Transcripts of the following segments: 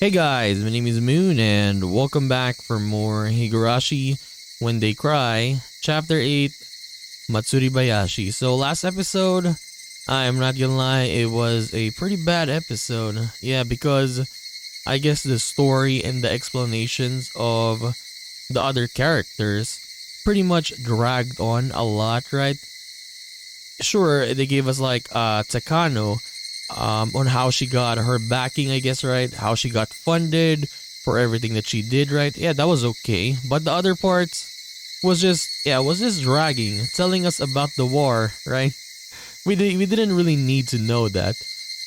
Hey guys, my name is Moon and welcome back for more Higurashi When They Cry, Chapter 8, Matsuribayashi. So last episode, I'm not gonna lie, it was a pretty bad episode. Yeah, because I guess the story and the explanations of the other characters pretty much dragged on a lot, right? Sure, they gave us like Takano on how she got her backing, I guess, right? How she got funded for everything that she did, right? Yeah, that was okay. But the other parts was just dragging, telling us about the war, right? We didn't really need to know that.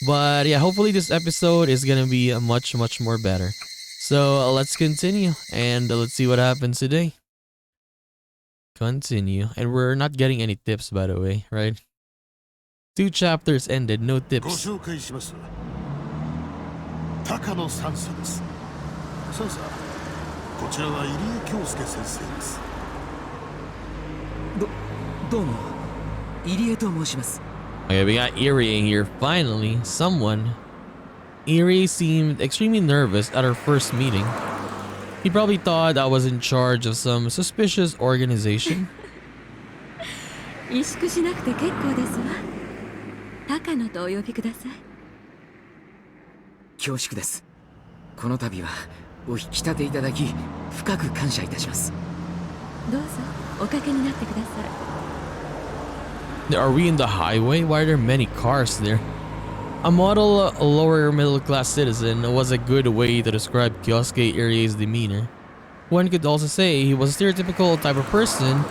But yeah, hopefully this episode is gonna be much more better. So let's continue and let's see what happens today. Continue. And we're not getting any tips, by the way, right? 2 chapters ended, no tips. 高野三佐です。さあ、こちらは入江京介先生です。どうも、入江と申します。 Okay, we got Irie in here. Finally, someone. Irie seemed extremely nervous at our first meeting. He probably thought I was in charge of some suspicious organization. 萎縮しなくて結構ですわ。高野とお呼びください。恐縮です。この度はお引き立ていただき深く感謝いたします。どうぞおかけになってください。 Are we in the highway? Why are there many cars there? A model lower middle class citizen was a good way to describe Kyosuke Irie's demeanor. One could also say he was a stereotypical type of person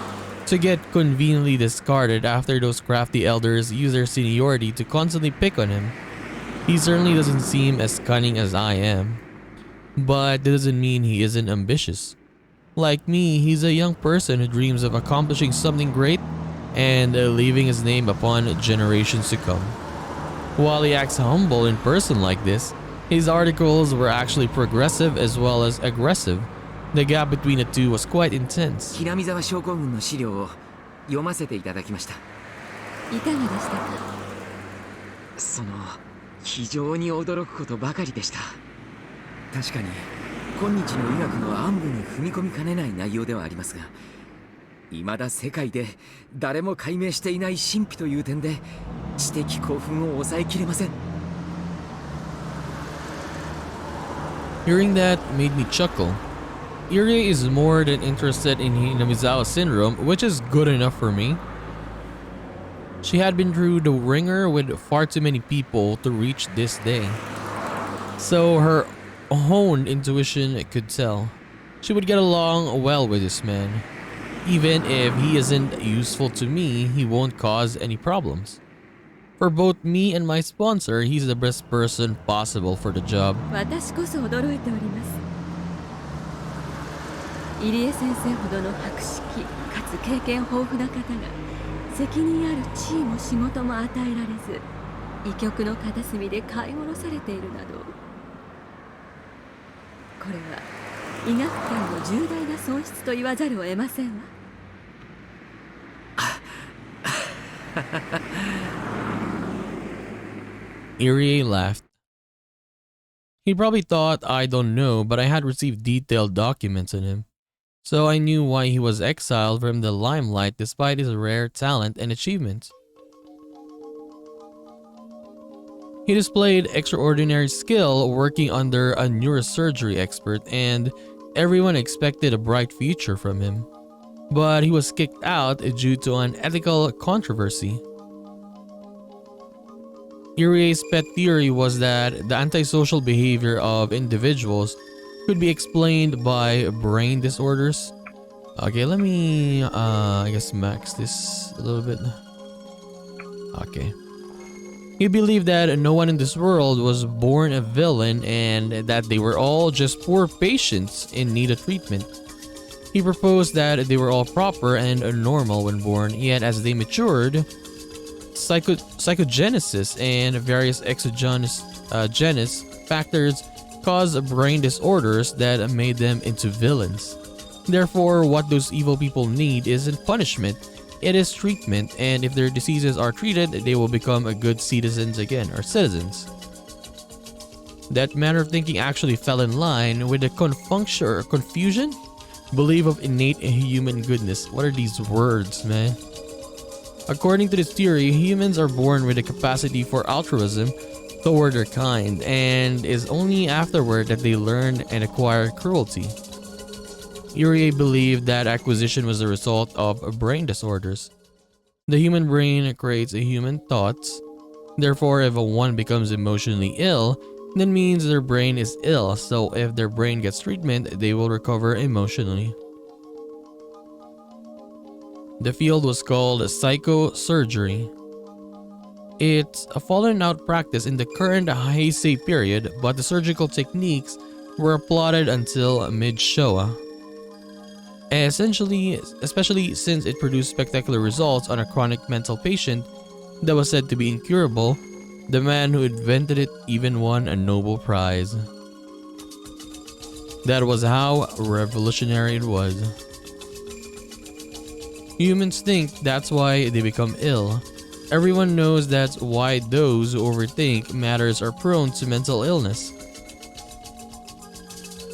to get conveniently discarded after those crafty elders use their seniority to constantly pick on him. He certainly doesn't seem as cunning as I am, but that doesn't mean he isn't ambitious. Like me, he's a young person who dreams of accomplishing something great and leaving his name upon generations to come. While he acts humble in person like this, his articles were actually progressive as well as aggressive. The gap between the two was quite intense. 平見沢症候群の資料を読ませていただきました。いかがでしたか。その非常に驚くことばかりでした。確かに今日の医学の暗部に踏み込みかねない内容ではありますが、未だ世界で誰も解明していない神秘という点で知的興奮を抑えきれません。 Hearing that made me chuckle. Irie is more than interested in Hinamizawa syndrome, which is good enough for me. She had been through the ringer with far too many people to reach this day. So her honed intuition could tell she would get along well with this man. Even if he isn't useful to me, he won't cause any problems. For both me and my sponsor, he's the best person possible for the job. 私こそ驚いております。入江先生ほどの博識かつ経験豊富な方が責任ある地位も仕事も与えられず、医局の片隅で飼い殺されているなど、これは医学界の重大な損失と言わざるを得ませんわ。Irie laughed. He probably thought I don't know, but I had received detailed documents on him, so I knew why he was exiled from the limelight despite his rare talent and achievements. He displayed extraordinary skill working under a neurosurgery expert, and everyone expected a bright future from him. But he was kicked out due to an ethical controversy. Irie's pet theory was that the antisocial behavior of individuals could be explained by brain disorders. Okay, let me, I guess max this a little bit. Okay. He believed that no one in this world was born a villain and that they were all just poor patients in need of treatment. He proposed that they were all proper and normal when born, yet as they matured, psychogenesis and various exogenous factors caused brain disorders that made them into villains. Therefore, what those evil people need isn't punishment, it is treatment, and if their diseases are treated, they will become a good citizens again, or citizens. That manner of thinking actually fell in line with the confusion belief of innate human goodness. What are these words, man? According to this theory, humans are born with a capacity for altruism toward their kind, and is only afterward that they learn and acquire cruelty. Irie believed that acquisition was a result of brain disorders. The human brain creates human thoughts. Therefore, if one becomes emotionally ill, that means their brain is ill, so if their brain gets treatment, they will recover emotionally. The field was called psychosurgery. It's a fallen out practice in the current Heisei period, but the surgical techniques were applauded until mid-Showa. Especially since it produced spectacular results on a chronic mental patient that was said to be incurable, the man who invented it even won a Nobel Prize. That was how revolutionary it was. Humans think that's why they become ill. Everyone knows that's why those who overthink matters are prone to mental illness.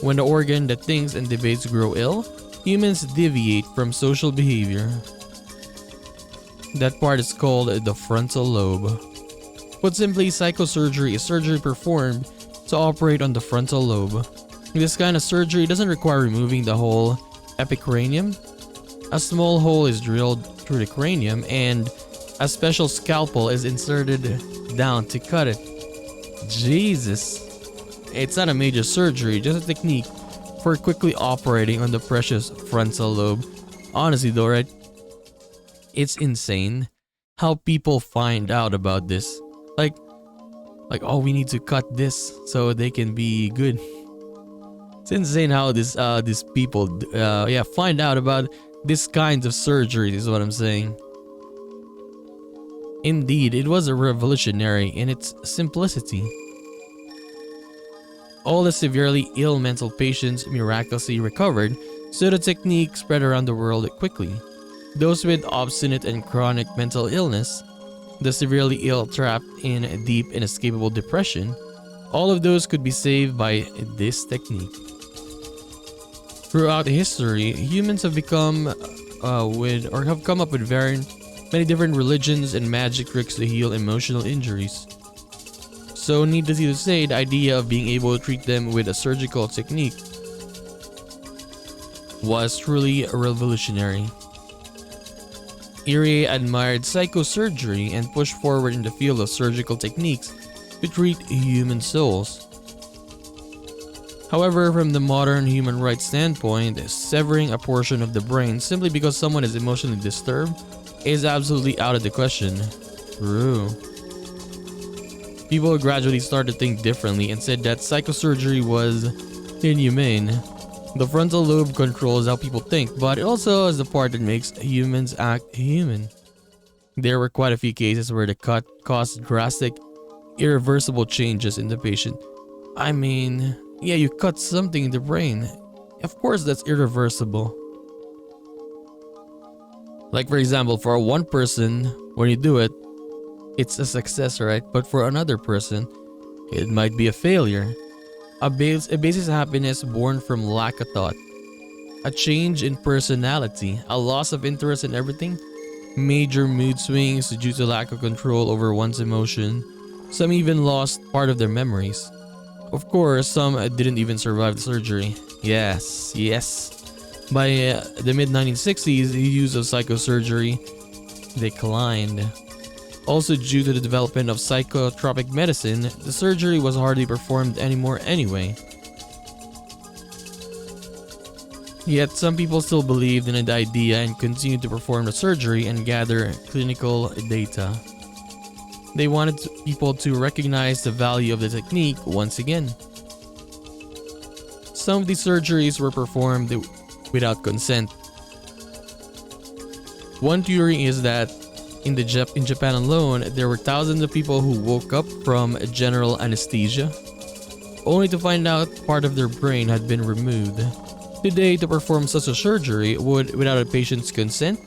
When the organ that thinks and debates grow ill, humans deviate from social behavior. That part is called the frontal lobe. Put simply, psychosurgery is surgery performed to operate on the frontal lobe. This kind of surgery doesn't require removing the whole epicranium. A small hole is drilled through the cranium and a special scalpel is inserted down to cut it. Jesus. It's not a major surgery, just a technique for quickly operating on the precious frontal lobe. Honestly though, right? It's insane how people find out about this. Like, oh, we need to cut this so they can be good. It's insane how these people find out about this kind of surgery, is what I'm saying. Indeed, it was a revolutionary in its simplicity. All the severely ill mental patients miraculously recovered, so the technique spread around the world quickly. Those with obstinate and chronic mental illness, the severely ill trapped in deep inescapable depression, all of those could be saved by this technique. Throughout history, humans have come up with many different religions and magic tricks to heal emotional injuries. So needless to say, the idea of being able to treat them with a surgical technique was truly revolutionary. Irie admired psychosurgery and pushed forward in the field of surgical techniques to treat human souls. However, from the modern human rights standpoint, severing a portion of the brain simply because someone is emotionally disturbed is absolutely out of the question. True. People gradually started to think differently and said that psychosurgery was inhumane. The frontal lobe controls how people think, but it also is the part that makes humans act human. There were quite a few cases where the cut caused drastic, irreversible changes in the patient. I mean, yeah, you cut something in the brain. Of course that's irreversible. Like for example, for one person, when you do it, it's a success, right? But for another person, it might be a failure. A basis of happiness born from lack of thought. A change in personality. A loss of interest in everything. Major mood swings due to lack of control over one's emotion. Some even lost part of their memories. Of course, some didn't even survive the surgery. Yes. By the mid-1960s, the use of psychosurgery declined. Also due to the development of psychotropic medicine, the surgery was hardly performed anymore anyway. Yet some people still believed in the idea and continued to perform the surgery and gather clinical data. They wanted people to recognize the value of the technique once again. Some of these surgeries were performed without consent. One theory is that in Japan alone, there were thousands of people who woke up from general anesthesia, only to find out part of their brain had been removed. Today, to perform such a surgery without a patient's consent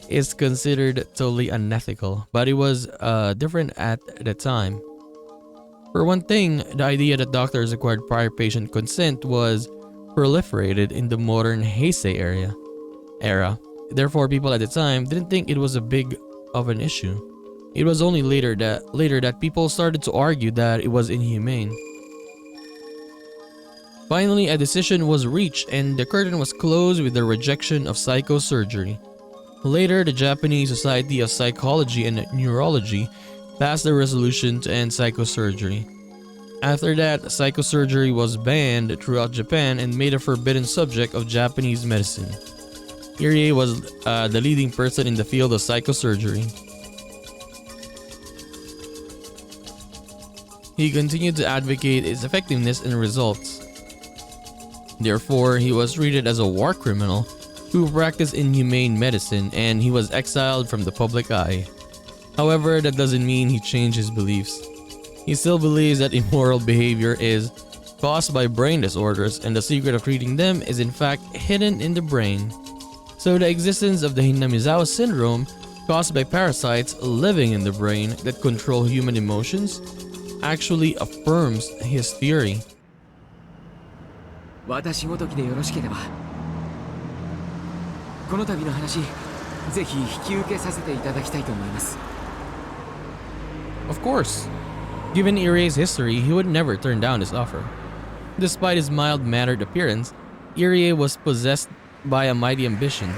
is considered totally unethical, but it was different at the time. For one thing, the idea that doctors required prior patient consent was proliferated in the modern Heisei era. Therefore, people at the time didn't think it was a big of an issue. It was only later that people started to argue that it was inhumane. Finally, a decision was reached and the curtain was closed with the rejection of psychosurgery. Later, the Japanese Society of Psychology and Neurology passed a resolution to end psychosurgery. After that, psychosurgery was banned throughout Japan and made a forbidden subject of Japanese medicine. Irie was the leading person in the field of psychosurgery. He continued to advocate its effectiveness and results. Therefore, he was treated as a war criminal who practiced inhumane medicine, and he was exiled from the public eye. However, that doesn't mean he changed his beliefs. He still believes that immoral behavior is caused by brain disorders, and the secret of treating them is in fact hidden in the brain. So the existence of the Hinamizawa syndrome, caused by parasites living in the brain that control human emotions, actually affirms his theory. 私ごときでよろしければこの度の話ぜひ引き受けさせていただきたいと思います Of course. Given Irie's history, he would never turn down this offer. Despite his mild-mannered appearance, Irie was possessed by a mighty ambition.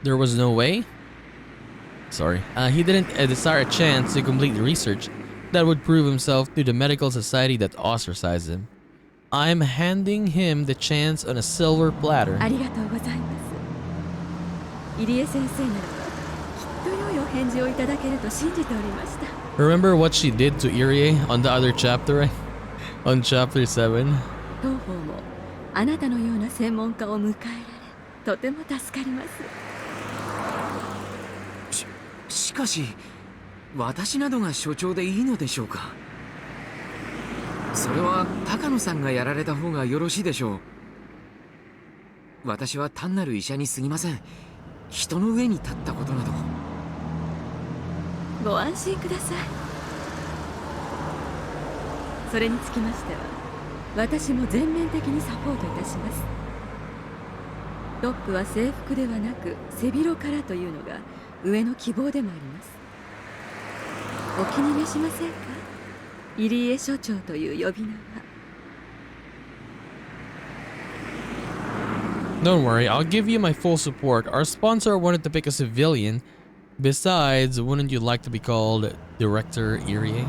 There was no way? He didn't desire a chance to complete the research that would prove himself to the medical society that ostracized him. I'm handing him the chance on a silver platter. ありがとうございます。入江先生ならばきっと良いお返事をいただけると信じておりました。Remember what she did to Irie on the other chapter, right? On chapter 7? 当方もあなたのような専門家を迎えられとても助かります。しかし私などが所長でいいのでしょうかそれは高野さんがやられた方がよろしいでしょう私は単なる医者に過ぎません人の上に立ったことなどご安心くださいそれにつきましては私も全面的にサポートいたしますトップは制服ではなく背広からというのが上の希望でもありますお気に召しませんか入江所長という呼び名は Don't worry, I'll give you my full support. Our sponsor wanted to pick a civilian. Besides, wouldn't you like to be called Director Irie?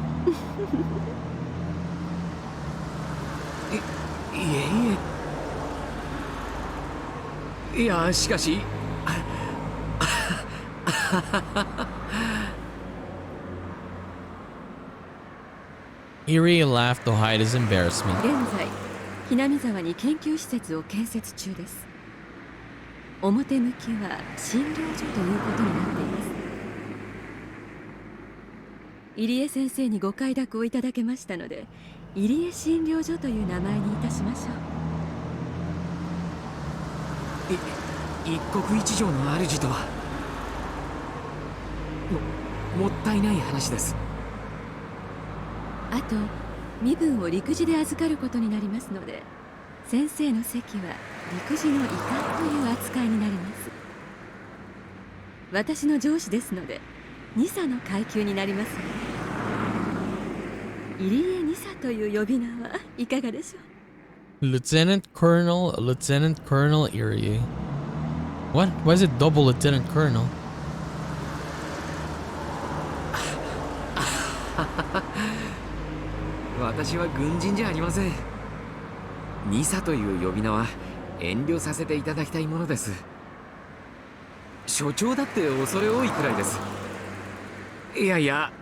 いやしかしIrie laughed to hide his embarrassment. 現在ひなみ沢に研究施設を建設中です表向きは診療所ということになっています入江先生にご快諾をいただけましたので入江診療所という名前にいたしましょう一国一城の主とはもったいない話ですあと身分を陸自で預かることになりますので先生の席は陸自の医官という扱いになります私の上司ですので2佐の階級になりますね入江2佐という呼び名はいかがでしょう Lieutenant Colonel Irie. What? Why is it double Lieutenant Colonel? 私は軍人じゃありません2佐という呼び名は遠慮させていただきたいものです所長だって恐れ多いくらいですいやいや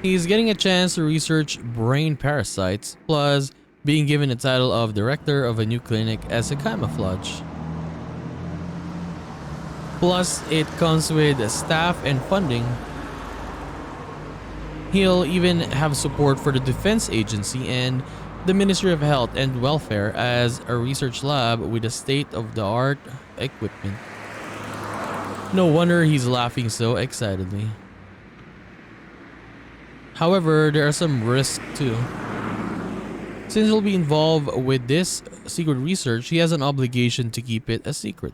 He's getting a chance to research brain parasites, plus being given the title of director of a new clinic as a camouflage. Plus, it comes with staff and funding. He'll even have support for the defense agency and the Ministry of Health and Welfare as a research lab with a state-of-the-art equipment. No wonder he's laughing so excitedly. However, there are some risks too. Since he'll be involved with this secret research, he has an obligation to keep it a secret.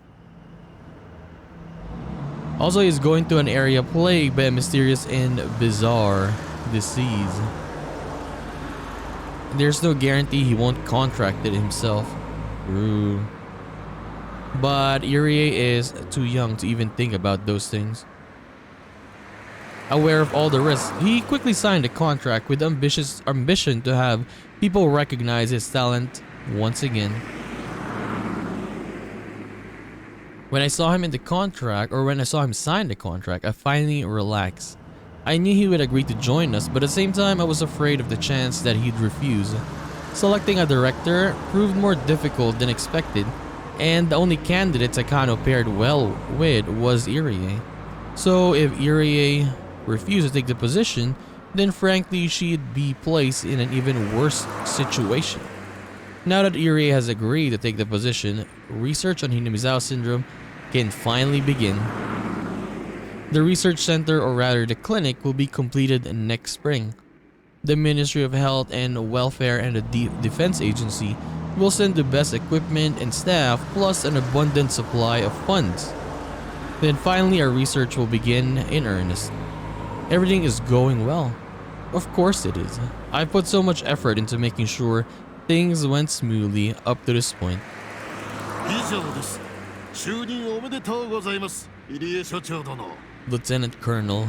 Also, he's going to an area plagued by a mysterious and bizarre disease. There's no guarantee he won't contract it himself. True. But Irie is too young to even think about those things. Aware of all the risks, he quickly signed a contract with ambitious ambition to have people recognize his talent once again. When I saw him in the contract, or when I saw him sign the contract, I finally relaxed. I knew he would agree to join us, but at the same time I was afraid of the chance that he'd refuse. Selecting a director proved more difficult than expected, and the only candidate Takano paired well with was Irie. So if Irie refused to take the position, then frankly she'd be placed in an even worse situation. Now that Irie has agreed to take the position, research on Hinamizawa syndrome can finally begin. The research center, or rather the clinic, will be completed next spring. The Ministry of Health and Welfare and the Defense Agency will send the best equipment and staff, plus an abundant supply of funds. Then finally our research will begin in earnest. Everything is going well. Of course it is. I put so much effort into making sure things went smoothly up to this point. 以上です。就任おめでとうございます。入江所長殿。 Lieutenant Colonel.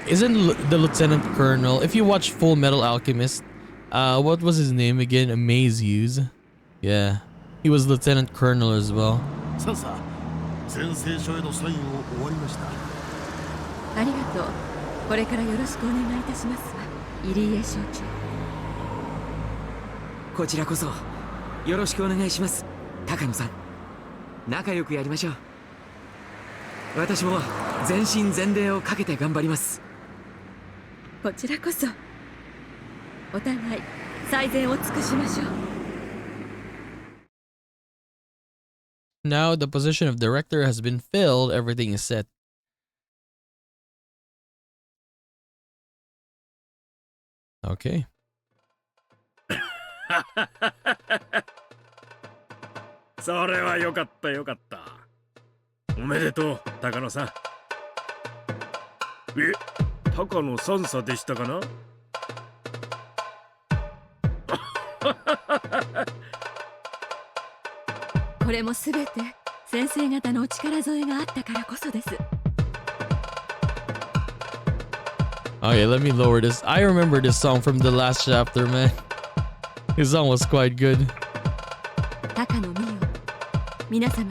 Isn't the Lieutenant Colonel, if you watch Full Metal Alchemist, what was his name again? Maze Hughes. Yeah, he was Lieutenant Colonel as well. さあさあ、宣誓書へのサインを終わりました。ありがとう。これからよろしくお願いいたしますわ、入江所長。こちらこそよろしくお願いします、高野さん。仲良くやりましょう。私も全身全霊をかけて頑張ります。こちらこそお互い最善を尽くしましょう。Now the position of director has been filled, everything is set. Okay. それはよかったよかった。おめでとう、高野さん。高野三佐でしたかな？これもすべて先生方のお力添えがあったからこそです。Okay, let me lower this. I remember this song from the last chapter, man. His song was quite good. 高野美代、皆様に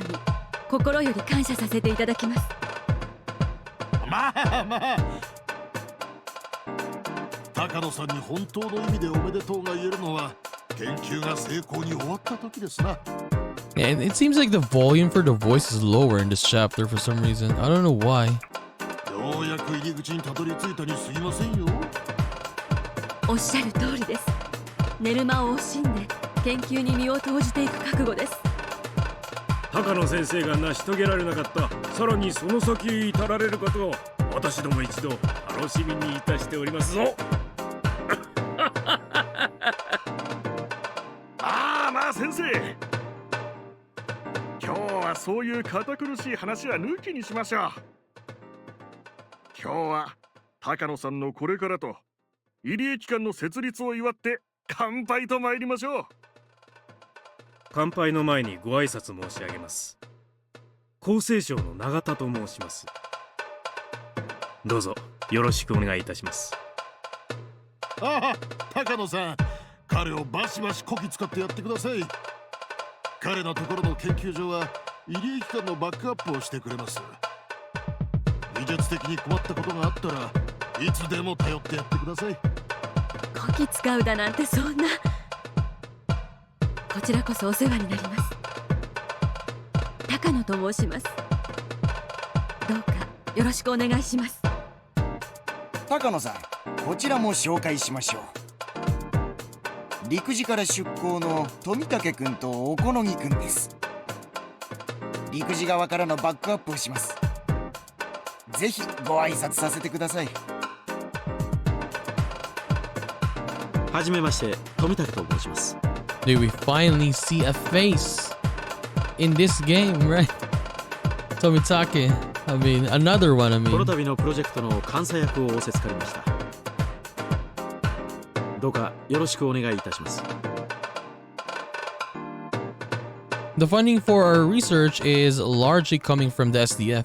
心より感謝させていただきます。まあまあ、高野さんに本当の意味でおめでとうが言えるのは研究が成功に終わった時ですな。 And it seems like the volume for the voice is lower in this chapter for some reason. I don't know why. ようやく入り口にたどり着いたにすいませんよ。おっしゃる通りです。寝る間を惜しんで研究に身を投じていく覚悟です。高野先生が成し遂げられなかった、さらにその先へ至られることを私ども一度楽しみにいたしておりますぞ。ああ、まあ先生、今日はそういう堅苦しい話は抜きにしましょう。今日は高野さんのこれからと入江機関の設立を祝って乾杯と参りましょう。乾杯の前にご挨拶申し上げます。厚生省の永田と申します。どうぞよろしくお願いいたします。ああ、高野さん、彼をバシバシこき使ってやってください。彼のところの研究所は入江機関のバックアップをしてくれます。技術的に困ったことがあったらいつでも頼ってやってください。こき使うだなんてそんな。こちらこそお世話になります。高野と申します。どうかよろしくお願いします。高野さん、こちらも紹介しましょう。陸自から出向の富武君と小此木君です。陸自側からのバックアップをします。ぜひご挨拶させてください。はじめまして、富武と申します。Dude, we finally see a face in this game, right? Tomitake. I mean, another one, この度のプロジェクトの監査役を仰せつかりました。どうかよろしくお願いいたします。The funding for our research is largely coming from the SDF.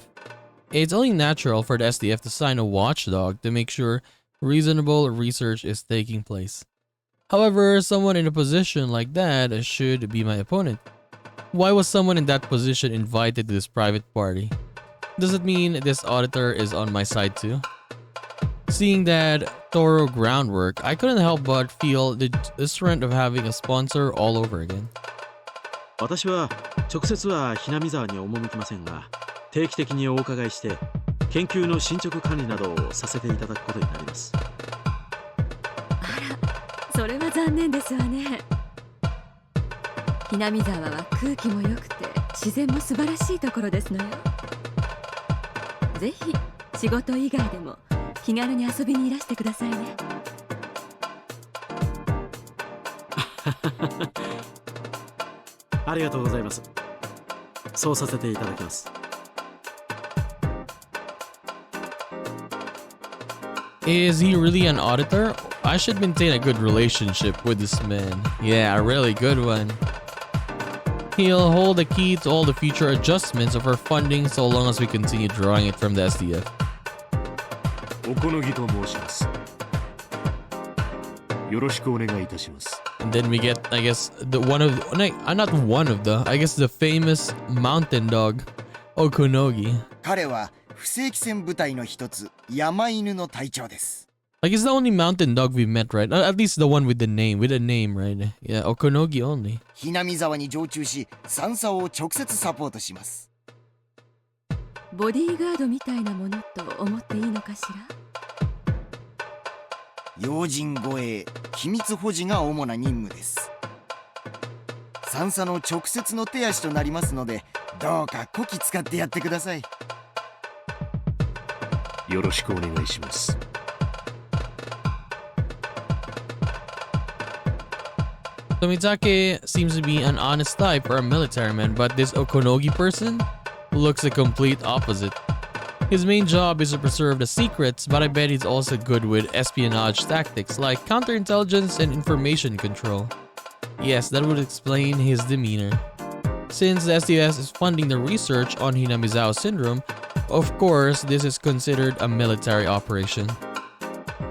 It's only natural for the SDF to sign a watchdog to make sure reasonable research is taking place. However, someone in a position like that should be my opponent. Why was someone in that position invited to this private party? Does it mean this auditor is on my side too? Seeing that thorough groundwork, I couldn't help but feel the strength of having a sponsor all over again. 私は直接はひなみ沢に赴きませんが、定期的にお伺いして研究の進捗管理などをさせていただくことになります。それは残念ですわね。ひなみ沢は空気も良くて自然も素晴らしいところですのよ。ぜひ仕事以外でも気軽に遊びにいらしてくださいね。ありがとうございます。そうさせていただきます。Is he really an auditor? I should maintain a good relationship with this man. Yeah, a really good one. He'll hold the key to all the future adjustments of our funding so long as we continue drawing it from the SDF. 小此木と申します。よろしくお願いいたします。And then we get, I guess, the one of, not one of the, I guess the famous mountain dog, Okunogi. 彼は不正規戦部隊の一つ、山犬の隊長です。Like, it's the only mountain dog we've met, right? At least the one with a name, right? Yeah, Okunogi only. ひなみ沢に常駐し、三佐を直接サポートします。ボディーガードみたいなものと思っていいのかしら？要人護衛、秘密保持が主な任務です。三佐の直接の手足となりますので、どうかこき使ってやってください。よろしくお願いします。Tomitake seems to be an honest type for a military man, but this Okunogi person looks the complete opposite. His main job is to preserve the secrets, but I bet he's also good with espionage tactics like counterintelligence and information control. Yes, that would explain his demeanor. Since the SDS is funding the research on Hinamizawa syndrome, of course, this is considered a military operation.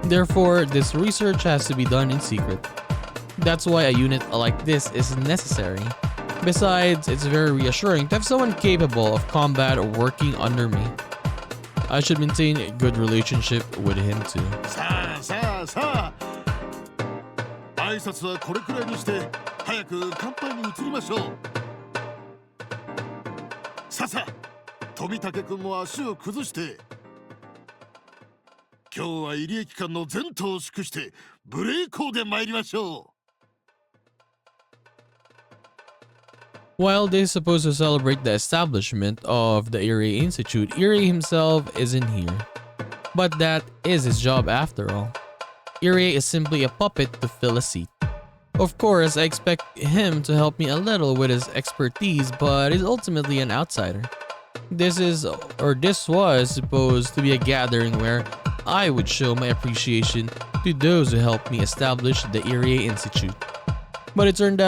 Therefore, this research has to be done in secret. That's why a unit like this is necessary. Besides, it's very reassuring to have someone capable of combat working under me. I should maintain a good relationship with him too. さあ挨拶はこれくらいにして早く乾杯に移りましょう。さあ富武君も足を崩して、今日は入り駅間の前途を祝して無礼講で参りましょう。While they're supposed to celebrate the establishment of the Irie Institute, Irie himself isn't here. But that is his job after all. Irie is simply a puppet to fill a seat. Of course, I expect him to help me a little with his expertise, but he's ultimately an outsider. This was supposed to be a gathering where I would show my appreciation to those who helped me establish the Irie Institute. But it turned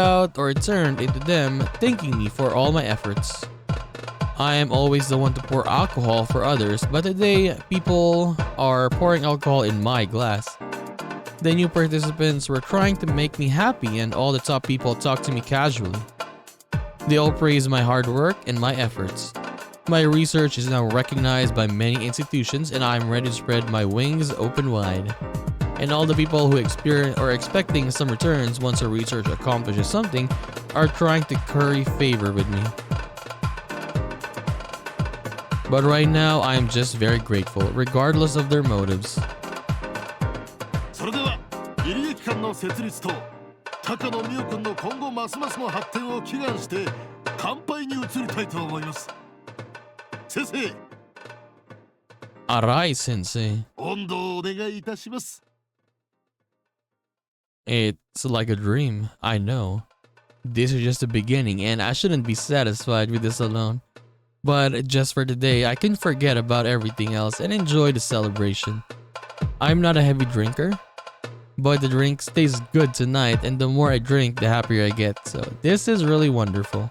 into them thanking me for all my efforts. I am always the one to pour alcohol for others, but today people are pouring alcohol in my glass. The new participants were trying to make me happy, and all the top people talk to me casually. They all praise my hard work and my efforts. My research is now recognized by many institutions, and I am ready to spread my wings open wide. And all the people who are expecting some returns once our research accomplishes something are trying to curry favor with me. But right now, I am just very grateful, regardless of their motives. それでは入り駅間の設立と高野美代君の今後ますますの発展を祈願して乾杯に移りたいと思います。先生、 Arai sensei. 温度をお願いいたします。 It's like a dream, I know. This is just the beginning and I shouldn't be satisfied with this alone. But just for today, I can forget about everything else and enjoy the celebration. I'm not a heavy drinker, but the drink stays good tonight, and the more I drink, the happier I get. So this is really wonderful.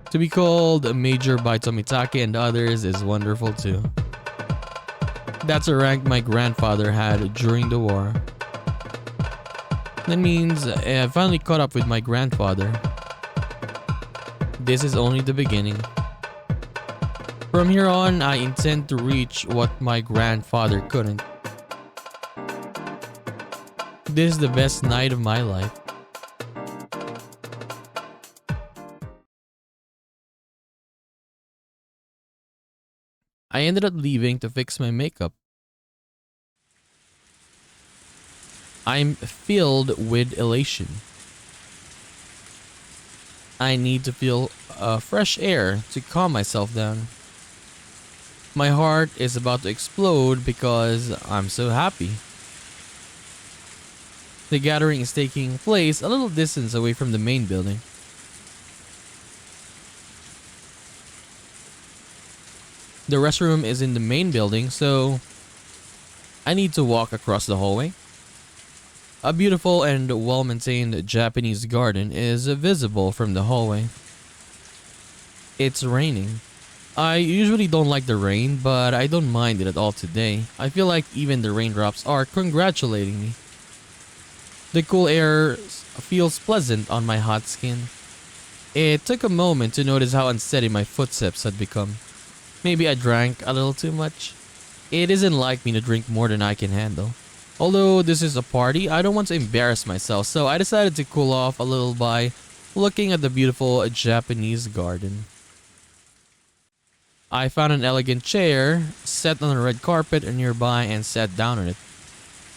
To be called a major by Tomitake and others is wonderful too. That's a rank my grandfather had during the war. That means I finally caught up with my grandfather. This is only the beginning. From here on, I intend to reach what my grandfather couldn't. This is the best night of my life. I ended up leaving to fix my makeup. I'm filled with elation. I need to feel fresh air to calm myself down. My heart is about to explode because I'm so happy. The gathering is taking place a little distance away from the main building. The restroom is in the main building, so I need to walk across the hallway. A beautiful and well-maintained Japanese garden is visible from the hallway. It's raining. I usually don't like the rain, but I don't mind it at all today. I feel like even the raindrops are congratulating me. The cool air feels pleasant on my hot skin. It took a moment to notice how unsteady my footsteps had become. Maybe I drank a little too much. It isn't like me to drink more than I can handle. Although this is a party, I don't want to embarrass myself, so I decided to cool off a little by looking at the beautiful Japanese garden. I found an elegant chair set on a red carpet nearby and sat down on it.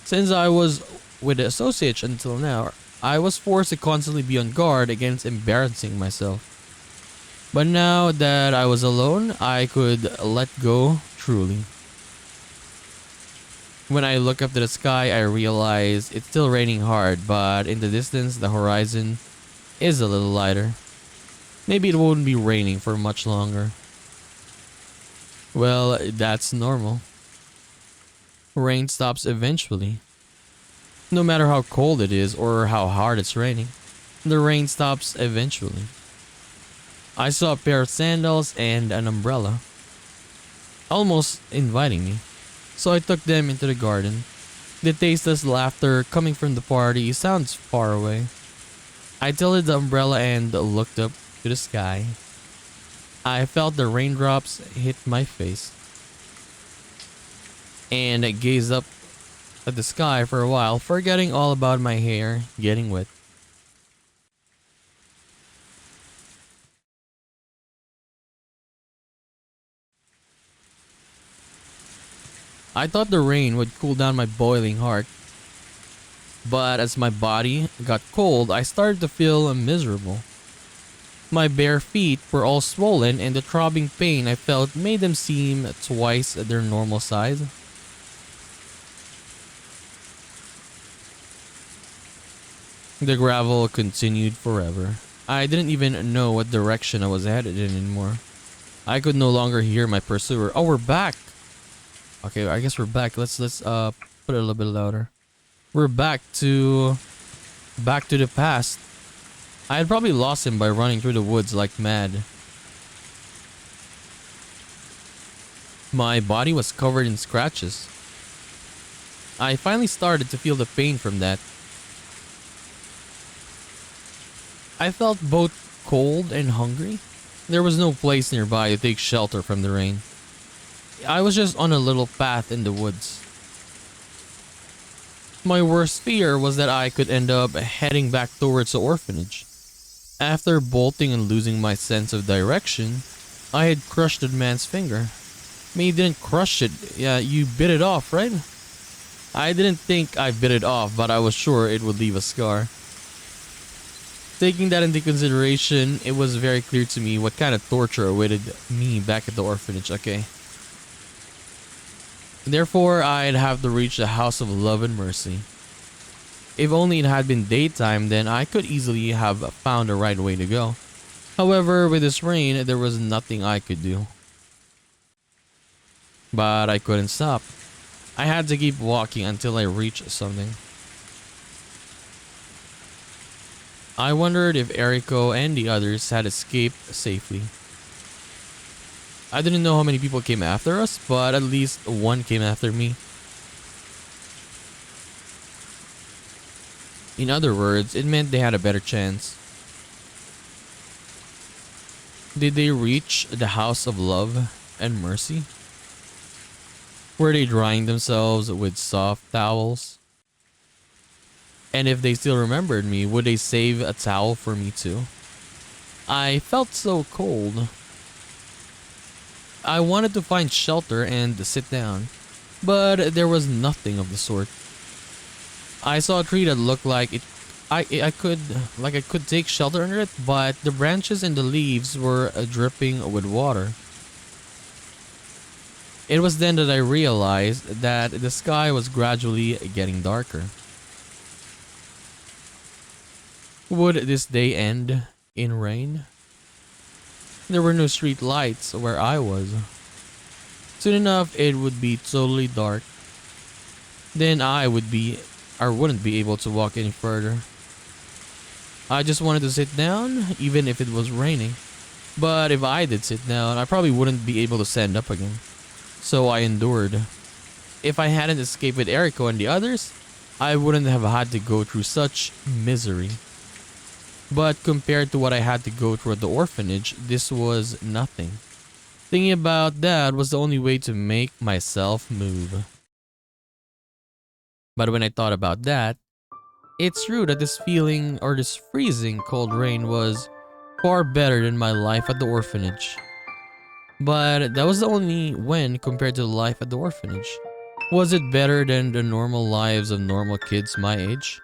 Since I was with the associates until now, I was forced to constantly be on guard against embarrassing myself. But now that I was alone, I could let go truly. When I look up to the sky, I realize it's still raining hard, but in the distance, the horizon is a little lighter. Maybe it won't be raining for much longer. Well, that's normal. Rain stops eventually. No matter how cold it is or how hard it's raining, the rain stops eventually. I saw a pair of sandals and an umbrella, almost inviting me, so I took them into the garden. The tasteless laughter coming from the party sounds far away. I tilted the umbrella and looked up to the sky. I felt the raindrops hit my face and I gazed up at the sky for a while, forgetting all about my hair getting wet. I thought the rain would cool down my boiling heart, but as my body got cold, I started to feel miserable. My bare feet were all swollen and the throbbing pain I felt made them seem twice their normal size. The gravel continued forever. I didn't even know what direction I was headed in anymore. I could no longer hear my pursuer. Oh, we're back! Okay, I guess we're back. Let's put it a little bit louder. We're back to the past. I had probably lost him by running through the woods like mad. My body was covered in scratches. I finally started to feel the pain from that. I felt both cold and hungry. There was no place nearby to take shelter from the rain. I was just on a little path in the woods. My worst fear was that I could end up heading back towards the orphanage. After bolting and losing my sense of direction, I had crushed the man's finger. I mean, you didn't crush it. Yeah, you bit it off, right? I didn't think I bit it off, but I was sure it would leave a scar. Taking that into consideration, it was very clear to me what kind of torture awaited me back at the orphanage, okay? Therefore, I'd have to reach the House of Love and Mercy. If only it had been daytime, then I could easily have found the right way to go. However, with this rain, there was nothing I could do. But I couldn't stop. I had to keep walking until I reached something. I wondered if Eriko and the others had escaped safely. I didn't know how many people came after us, but at least one came after me. In other words, it meant they had a better chance. Did they reach the House of Love and Mercy? Were they drying themselves with soft towels? And if they still remembered me, would they save a towel for me too? I felt so cold. I wanted to find shelter and sit down, but there was nothing of the sort. I saw a tree that looked like I could take shelter under it, but the branches and the leaves were dripping with water. It was then that I realized that the sky was gradually getting darker. Would this day end in rain? There were no street lights where I was. Soon enough, it would be totally dark. Then I wouldn't be able to walk any further. I just wanted to sit down, even if it was raining. But if I did sit down, I probably wouldn't be able to stand up again. So I endured. If I hadn't escaped with Eriko and the others, I wouldn't have had to go through such misery. But compared to what I had to go through at the orphanage, this was nothing. Thinking about that was the only way to make myself move. But when I thought about that, it's true that this feeling or this freezing cold rain was far better than my life at the orphanage. But that was the only win compared to the life at the orphanage. Was it better than the normal lives of normal kids my age?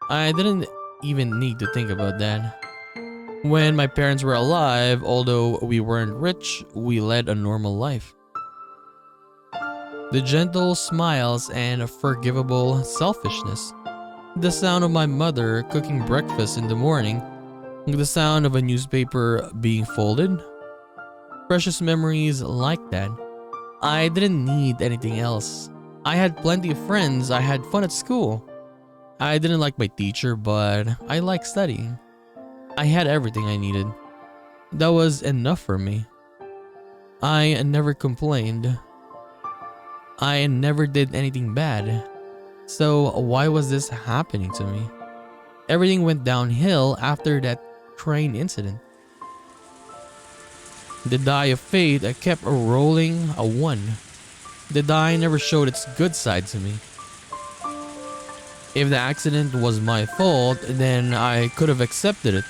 I didn't even need to think about that. When my parents were alive, although we weren't rich, we led a normal life. The gentle smiles and forgivable selfishness. The sound of my mother cooking breakfast in the morning. The sound of a newspaper being folded. Precious memories like that. I didn't need anything else. I had plenty of friends. I had fun at school. I didn't like my teacher, but I liked studying. I had everything I needed. That was enough for me. I never complained. I never did anything bad. So why was this happening to me? Everything went downhill after that train incident. The die of fate kept rolling a 1. The die never showed its good side to me. If the accident was my fault, then I could have accepted it.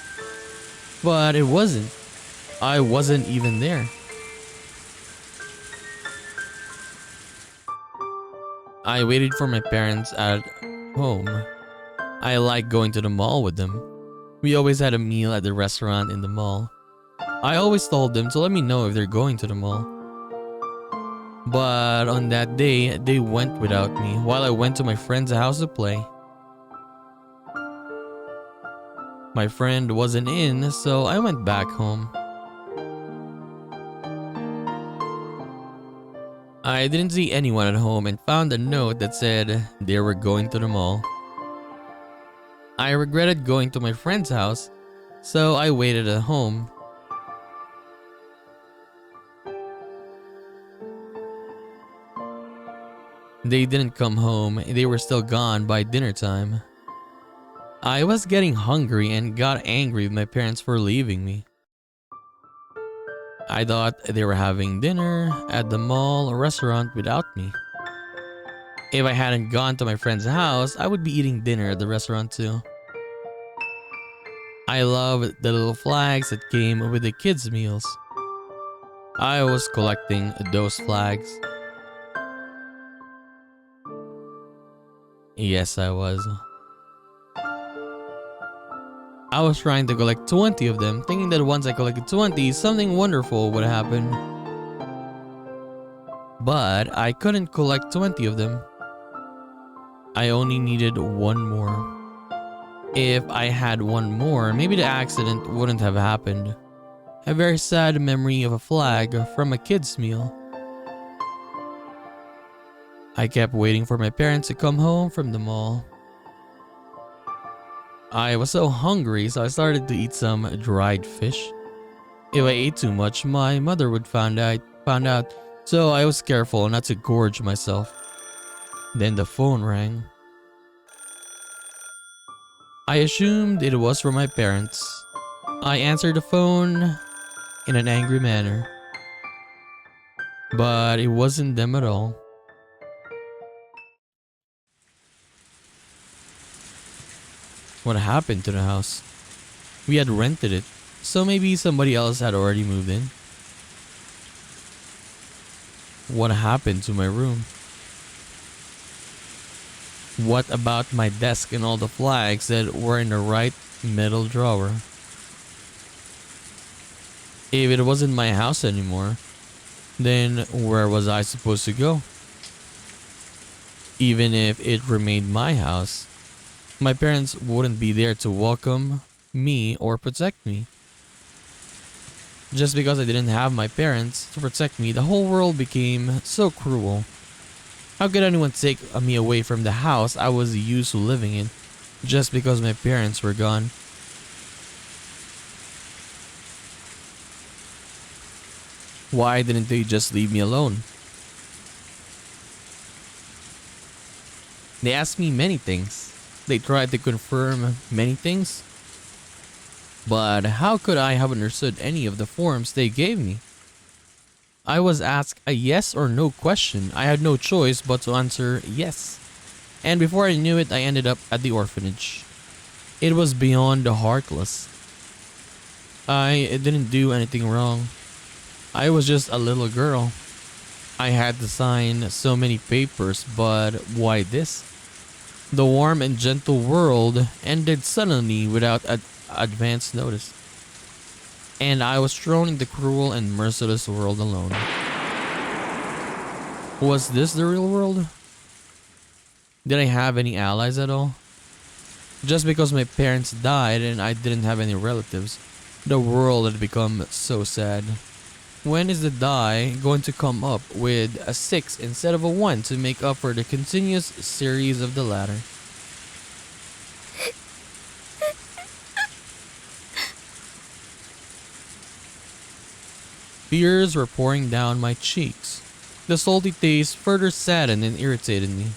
But it wasn't. I wasn't even there. I waited for my parents at home. I liked going to the mall with them. We always had a meal at the restaurant in the mall. I always told them to let me know if they're going to the mall. But on that day, they went without me while I went to my friend's house to play. My friend wasn't in, so I went back home. I didn't see anyone at home and found a note that said they were going to the mall. I regretted going to my friend's house, so I waited at home. They didn't come home, they were still gone by dinner time. I was getting hungry and got angry with my parents for leaving me. I thought they were having dinner at the mall or restaurant without me. If I hadn't gone to my friend's house, I would be eating dinner at the restaurant too. I loved the little flags that came with the kids' meals. I was collecting those flags. Yes, I was. I was trying to collect 20 of them, thinking that once I collected 20, something wonderful would happen. But I couldn't collect 20 of them. I only needed one more. If I had one more, maybe the accident wouldn't have happened. A very sad memory of a flag from a kid's meal. I kept waiting for my parents to come home from the mall. I was so hungry, so I started to eat some dried fish. If I ate too much, my mother would find out, so I was careful not to gorge myself. Then the phone rang. I assumed it was from my parents. I answered the phone in an angry manner. But it wasn't them at all. What happened to the house? We had rented it, so maybe somebody else had already moved in. What happened to my room? What about my desk and all the flags that were in the right middle drawer? If it wasn't my house anymore, then where was I supposed to go? Even if it remained my house, my parents wouldn't be there to welcome me or protect me. Just because I didn't have my parents to protect me, the whole world became so cruel. How could anyone take me away from the house I was used to living in just because my parents were gone? Why didn't they just leave me alone? They asked me many things. They tried to confirm many things. But how could I have understood any of the forms they gave me? I was asked a yes or no question. I had no choice but to answer yes. And before I knew it, I ended up at the orphanage. It was beyond heartless. I didn't do anything wrong. I was just a little girl. I had to sign so many papers, but why this? The warm and gentle world ended suddenly without advance notice. And I was thrown in the cruel and merciless world alone. Was this the real world? Did I have any allies at all? Just because my parents died and I didn't have any relatives, the world had become so sad. When is the die going to come up with a 6 instead of a 1 to make up for the continuous series of the latter? Tears were pouring down my cheeks. The salty taste further saddened and irritated me.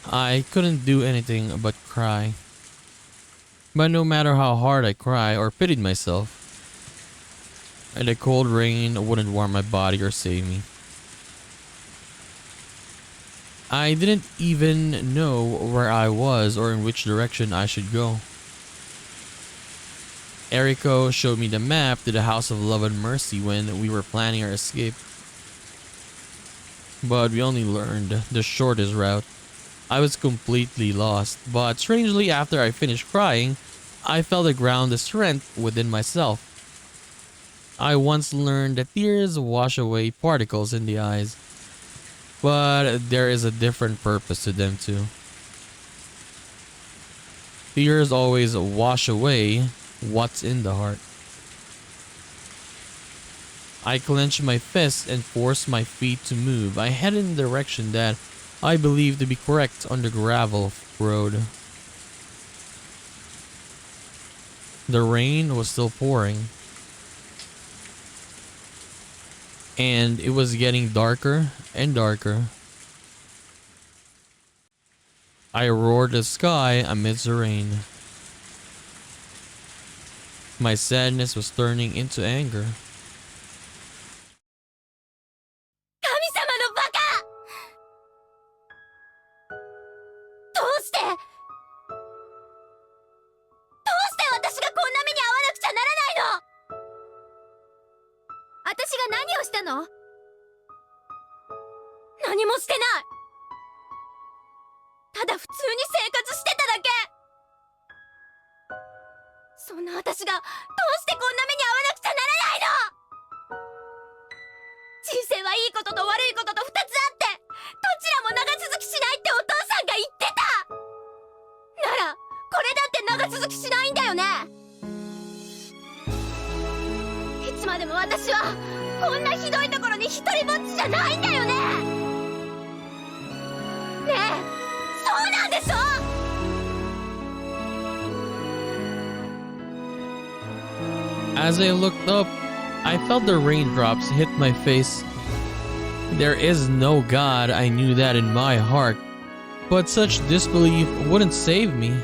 I couldn't do anything but cry. But no matter how hard I cried or pitied myself, the cold rain wouldn't warm my body or save me. I didn't even know where I was or in which direction I should go. Eriko showed me the map to the House of Love and Mercy when we were planning our escape. But we only learned the shortest route. I was completely lost, but strangely after I finished crying, I felt a ground of strength within myself. I once learned that tears wash away particles in the eyes, but there is a different purpose to them too. Tears always wash away what's in the heart. I clenched my fists and forced my feet to move. I headed in the direction that I believed to be correct on the gravel road. The rain was still pouring, and it was getting darker and darker. I roared the sky amidst the rain. My sadness was turning into anger. 神様のバカ！どうして私がこんな目に遭わなくちゃならないの！私が何をしたの？何もしてない！ただ普通に生活してただけ！そんな私がどうしてこんな目に遭わなくちゃならないの。人生はいいことと悪いことと2つあってどちらも長続きしないってお父さんが言ってた。ならこれだって長続きしないんだよね。いつまでも私はこんなひどいところに一人ぼっちじゃないんだよね。ねえ、そうなんでしょ。As I looked up, I felt the raindrops hit my face. There is no God, I knew that in my heart, but such disbelief wouldn't save me.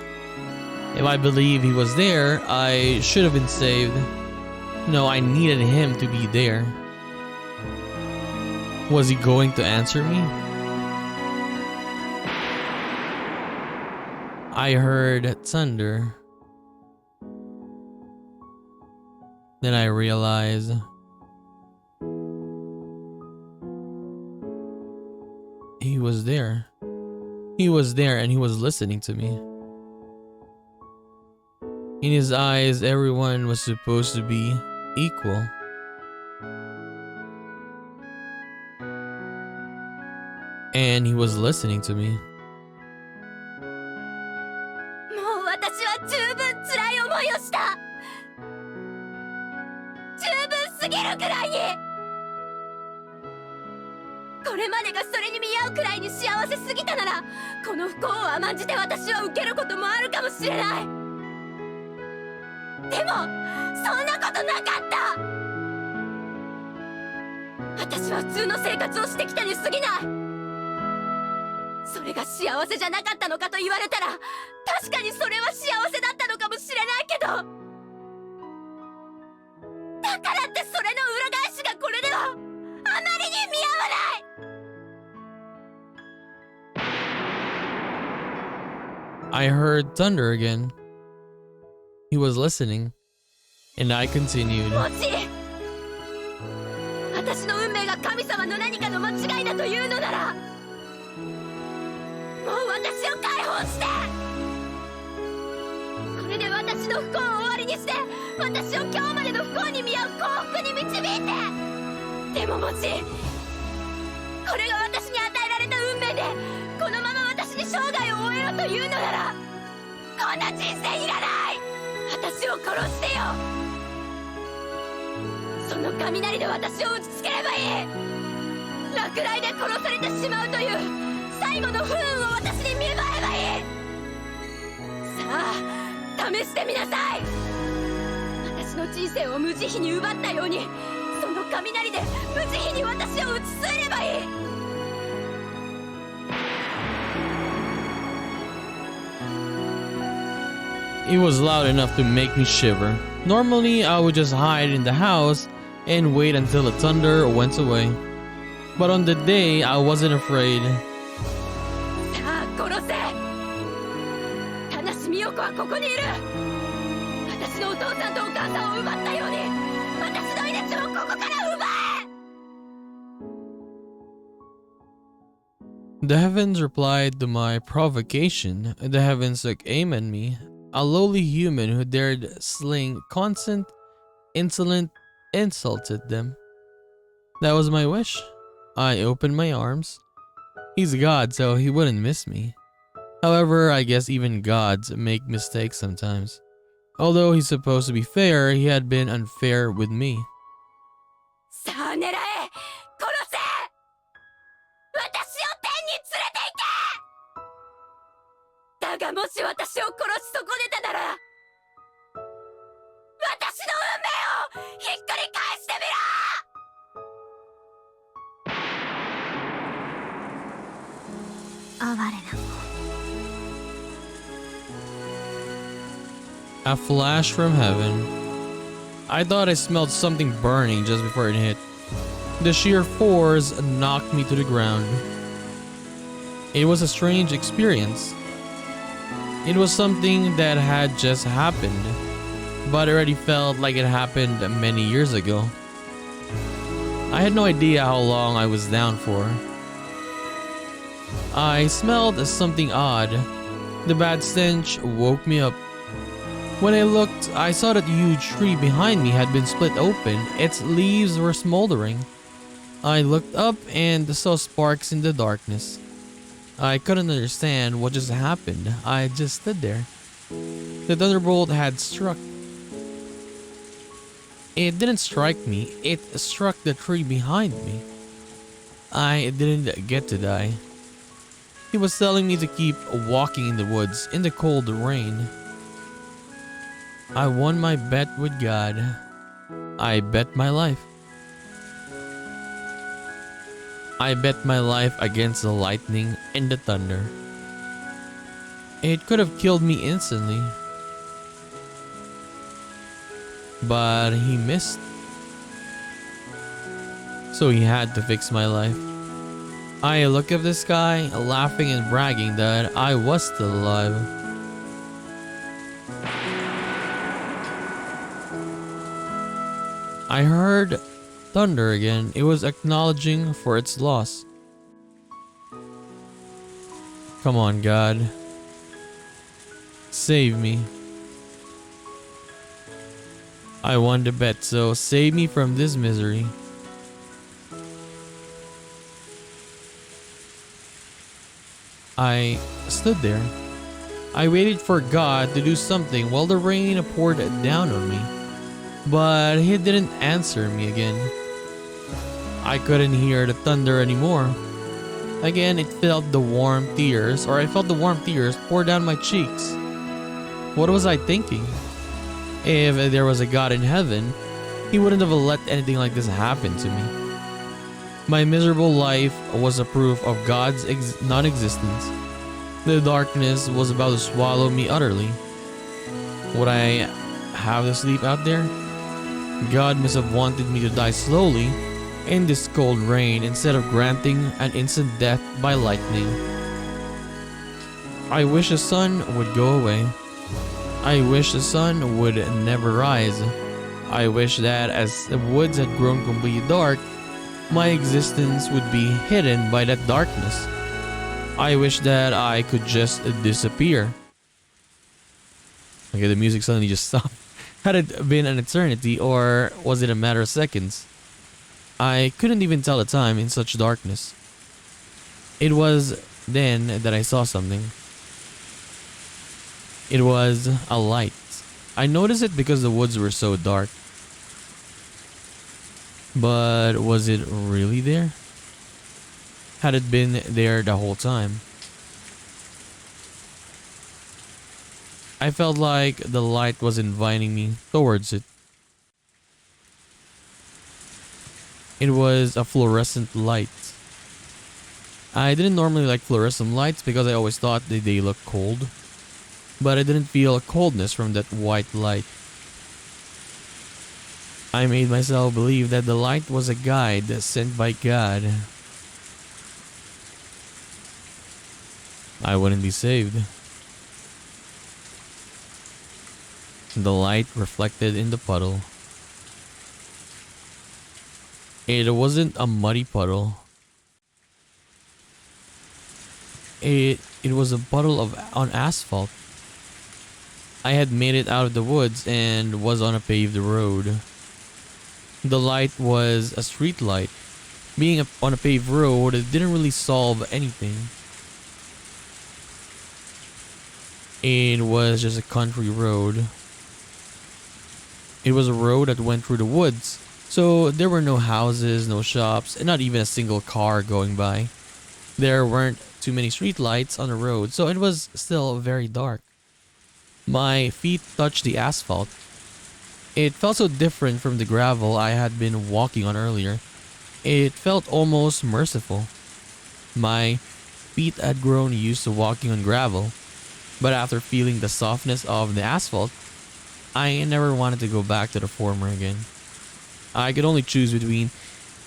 If I believed he was there, I should have been saved. No, I needed him to be there. Was he going to answer me? I heard thunder. Then I realized he was there. He was there and he was listening to me. In his eyes, everyone was supposed to be equal. And he was listening to me. もう私は十分辛い思いをした。十分すぎるくらいに。これまでがそれに見合うくらいに幸せすぎたなら、この不幸を甘んじて私は受けることもあるかもしれない。でもそんなことなかった。私は普通の生活をしてきたに過ぎない。それが幸せじゃなかったのかと言われたら、確かにそれは幸せだったのかもしれないけど、だからってそれの裏返しがこれではあまりに見合わない。I heard thunder again. He was listening, and I continued. もし私の運命が神様の何かの間違いだというのなら、もう私を解放して、これで私の不幸を終わりにして、私を今日までの不幸に見合う幸福に導いて。でももしこれが私に与えられた運命で、このまま私に生涯を終えろというのなら、こんな人生いらない。私を殺してよ。その雷で私を打ちつければいい。落雷で殺されてしまうという最後の不運を私に見舞えばいい。さあ試してみなさい。私の人生を無慈悲に奪ったように、その雷で無慈悲に私を打ち据えればいい。It was loud enough to make me shiver. Normally, I would just hide in the house and wait until the thunder went away. But on the day, I wasn't afraid. さあ殺せ。田無美代子はここにいる。私のお父さんとお母さんを奪ったように、私の命をここから奪え。 The heavens replied to my provocation. The heavens took aim at me. A lowly human who dared sling constant, insolent insulted them. That was my wish. I opened my arms. He's God, so he wouldn't miss me. However, I guess even gods make mistakes sometimes. Although he's supposed to be fair, he had been unfair with me. さあ狙え。殺せ。私を天に連れて行け。だがもし私を殺し損ねたなら、私の運命をひっくり返してみろ。哀れな。 A flash from heaven. I thought I smelled something burning just before it hit. The sheer force knocked me to the ground. It was a strange experience. It was something that had just happened, but it already felt like it happened many years ago. I had no idea how long I was down for. I smelled something odd. The bad stench woke me up. When I looked, I saw that the huge tree behind me had been split open. Its leaves were smoldering. I looked up and saw sparks in the darkness. I couldn't understand what just happened. I just stood there. The thunderbolt had struck. It didn't strike me, it struck the tree behind me. I didn't get to die. He was telling me to keep walking in the woods in the cold rain. I won my bet with God. I bet my life. I bet my life against the lightning and the thunder. It could have killed me instantly. But he missed. So he had to fix my life. I looked up the sky, laughing and bragging that I was still alive. I heard thunder again. It was acknowledging for its loss. Come on, God. Save me. I won the bet, so save me from this misery. I stood there. I waited for God to do something while the rain poured down on me. But he didn't answer me again. I couldn't hear the thunder anymore. Again, I felt the warm tears pour down my cheeks. What was I thinking? If there was a God in heaven, he wouldn't have let anything like this happen to me. My miserable life was a proof of God's non-existence. The darkness was about to swallow me utterly. Would I have to sleep out there? God must have wanted me to die slowly in this cold rain instead of granting an instant death by lightning. I wish the sun would go away. I wish the sun would never rise. I wish that as the woods had grown completely dark, my existence would be hidden by that darkness. I wish that I could just disappear. Okay, the music suddenly just stopped. Had it been an eternity, or was it a matter of seconds? I couldn't even tell the time in such darkness. It was then that I saw something. It was a light. I noticed it because the woods were so dark. But was it really there? Had it been there the whole time? I felt like the light was inviting me towards it. It was a fluorescent light. I didn't normally like fluorescent lights because I always thought that they looked cold. But I didn't feel a coldness from that white light. I made myself believe that the light was a guide sent by God. I wouldn't be saved. The light reflected in the puddle. It wasn't a muddy puddle. It was a puddle on asphalt. I had made it out of the woods and was on a paved road. The light was a street light. Being on a paved road, it didn't really solve anything. It was just a country road. It was a road that went through the woods, so there were no houses, no shops, and not even a single car going by. There weren't too many street lights on the road, so it was still very dark. My feet touched the asphalt. It felt so different from the gravel I had been walking on earlier. It felt almost merciful. My feet had grown used to walking on gravel, but after feeling the softness of the asphalt, I never wanted to go back to the former again. I could only choose between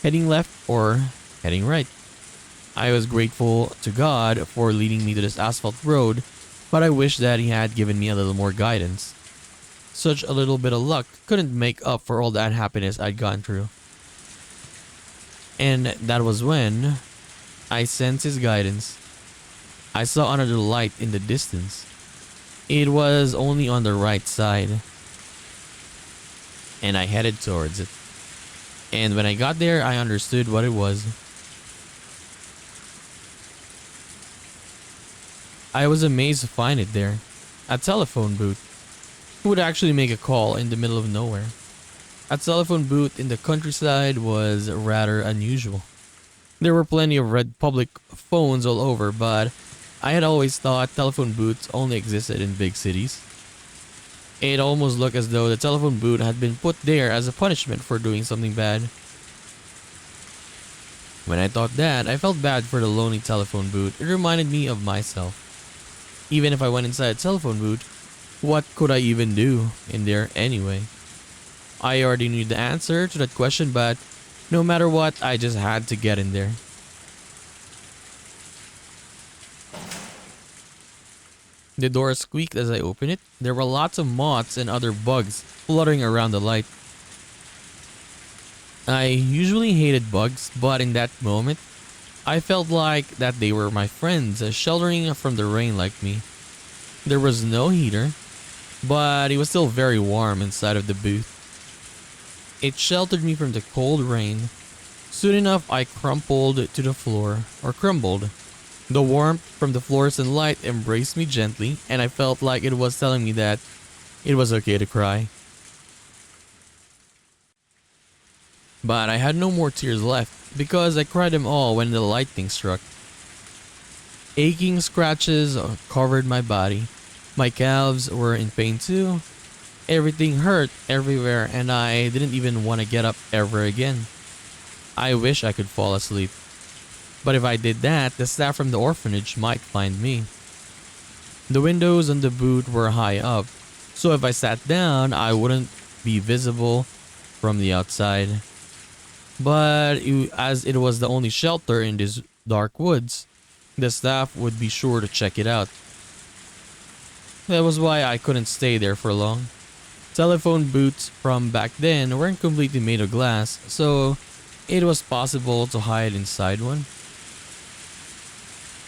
heading left or heading right. I was grateful to God for leading me to this asphalt road, but I wish that he had given me a little more guidance. Such a little bit of luck couldn't make up for all the unhappiness I'd gone through. And that was when I sensed his guidance. I saw another light in the distance. It was only on the right side, and I headed towards it. And when I got there, I understood what it was. I was amazed to find it there. A telephone booth. Who would actually make a call in the middle of nowhere? A telephone booth in the countryside was rather unusual. There were plenty of red public phones all over, but I had always thought telephone booths only existed in big cities. It almost looked as though the telephone booth had been put there as a punishment for doing something bad. When I thought that, I felt bad for the lonely telephone booth. It reminded me of myself. Even if I went inside a telephone booth, what could I even do in there anyway? I already knew the answer to that question, but no matter what, I just had to get in there. The door squeaked as I opened it. There were lots of moths and other bugs fluttering around the light. I usually hated bugs, but in that moment, I felt like that they were my friends, sheltering from the rain like me. There was no heater, but it was still very warm inside of the booth. It sheltered me from the cold rain. Soon enough, I crumpled to the floor, or crumbled. The warmth from the fluorescent light embraced me gently, and I felt like it was telling me that it was okay to cry. But I had no more tears left, because I cried them all when the lightning struck. Aching scratches covered my body. My calves were in pain too. Everything hurt everywhere, and I didn't even want to get up ever again. I wish I could fall asleep. But if I did that, the staff from the orphanage might find me. The windows on the booth were high up, so if I sat down, I wouldn't be visible from the outside. But as it was the only shelter in these dark woods, the staff would be sure to check it out. That was why I couldn't stay there for long. Telephone booths from back then weren't completely made of glass, so it was possible to hide inside one.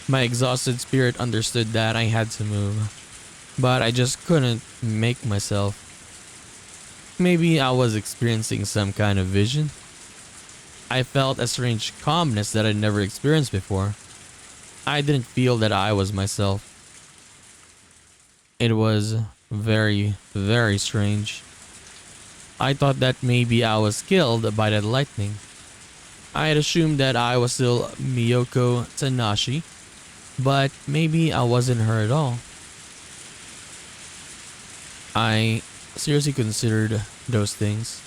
My exhausted spirit understood that I had to move, but I just couldn't make myself. Maybe I was experiencing some kind of vision. I felt a strange calmness that I'd never experienced before. I didn't feel that I was myself. It was very, very strange. I thought that maybe I was killed by that lightning. I had assumed that I was still Miyoko Tanashi, but maybe I wasn't her at all. I seriously considered those things.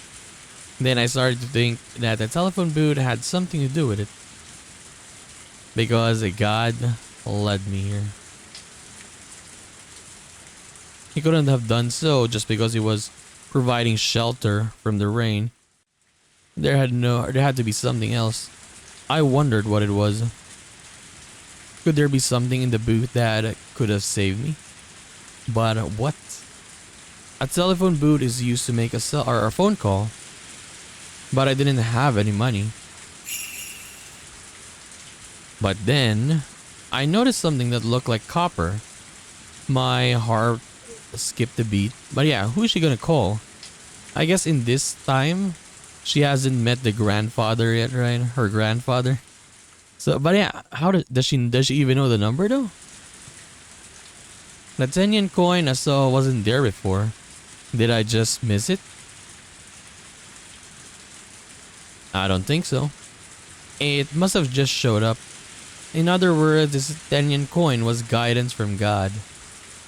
Then I started to think that the telephone booth had something to do with it. Because God led me here. He couldn't have done so just because he was providing shelter from the rain. There had to be something else. I wondered what it was. Could there be something in the booth that could have saved me? But what? A telephone booth is used to make a phone call. But I didn't have any money. But then, I noticed something that looked like copper. My heart skipped a beat. But yeah, who is she gonna call? I guess in this time, she hasn't met the grandfather yet, right? Her grandfather. So, but yeah, does she even know the number though? The 10 yen coin I saw wasn't there before. Did I just miss it? I don't think so. It must have just showed up. In other words, this 10 yen coin was guidance from God.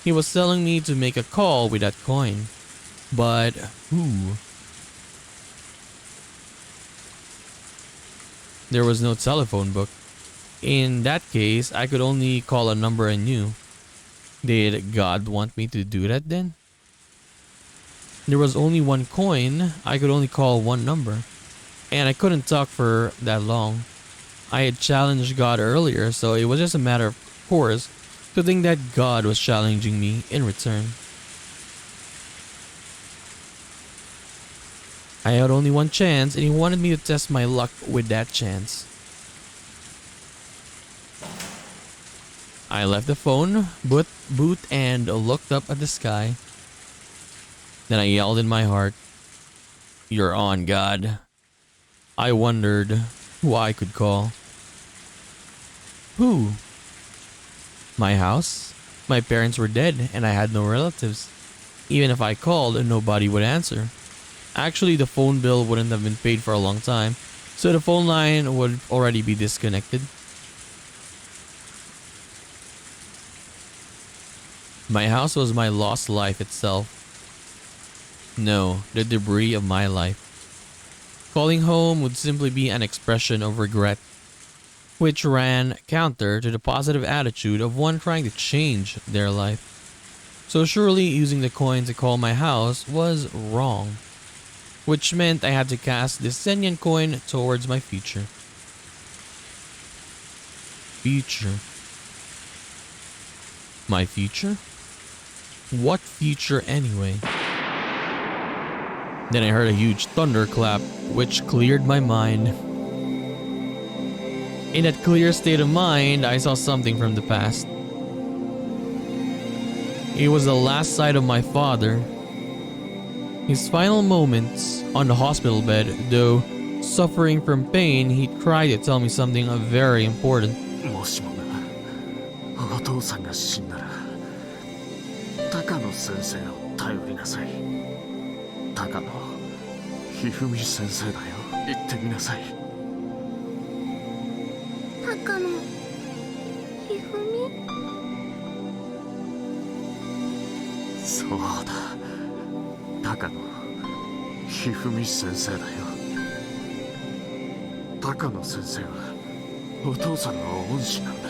He was telling me to make a call with that coin. But who? There was no telephone book. In that case, I could only call a number I knew. Did God want me to do that then? There was only one coin. I could only call one number. And I couldn't talk for that long. I had challenged God earlier, so it was just a matter of course to think that God was challenging me in return. I had only one chance, and he wanted me to test my luck with that chance. I left the phone booth and looked up at the sky. Then I yelled in my heart, "You're on, God." I wondered who I could call. Who? My house? My parents were dead and I had no relatives. Even if I called, nobody would answer. Actually, the phone bill wouldn't have been paid for a long time, so the phone line would already be disconnected. My house was my lost life itself. No, the debris of my life. Calling home would simply be an expression of regret, which ran counter to the positive attitude of one trying to change their life. So surely using the coin to call my house was wrong, which meant I had to cast this Senyan coin towards my future. Future. My future? What future anyway? Then I heard a huge thunderclap, which cleared my mind. In that clear state of mind, I saw something from the past. It was the last sight of my father. His final moments on the hospital bed, though suffering from pain, he tried to tell me something very important. もしもな、お父さんが死んだら高野先生を頼りなさい。高野一二三先生だよ。言ってみなさい。高野ひふみ。そうだ、高野一二三先生だよ。高野先生はお父さんの恩師なんだ。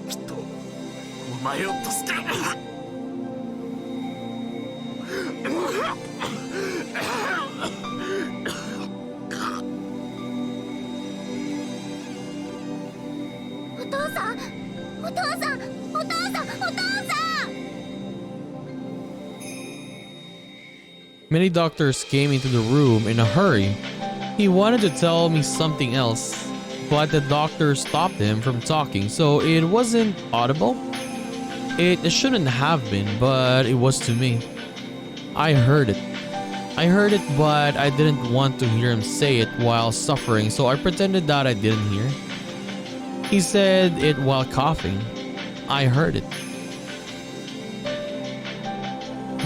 きっとお前を助ける。お父さん、お父さん、お父さん、お父さん。Many doctors came into the room in a hurry. He wanted to tell me something else, but the doctor stopped him from talking, so it wasn't audible. It shouldn't have been, but it was to me. I heard it. But I didn't want to hear him say it while suffering, so I pretended that I didn't hear. He said it while coughing. I heard it.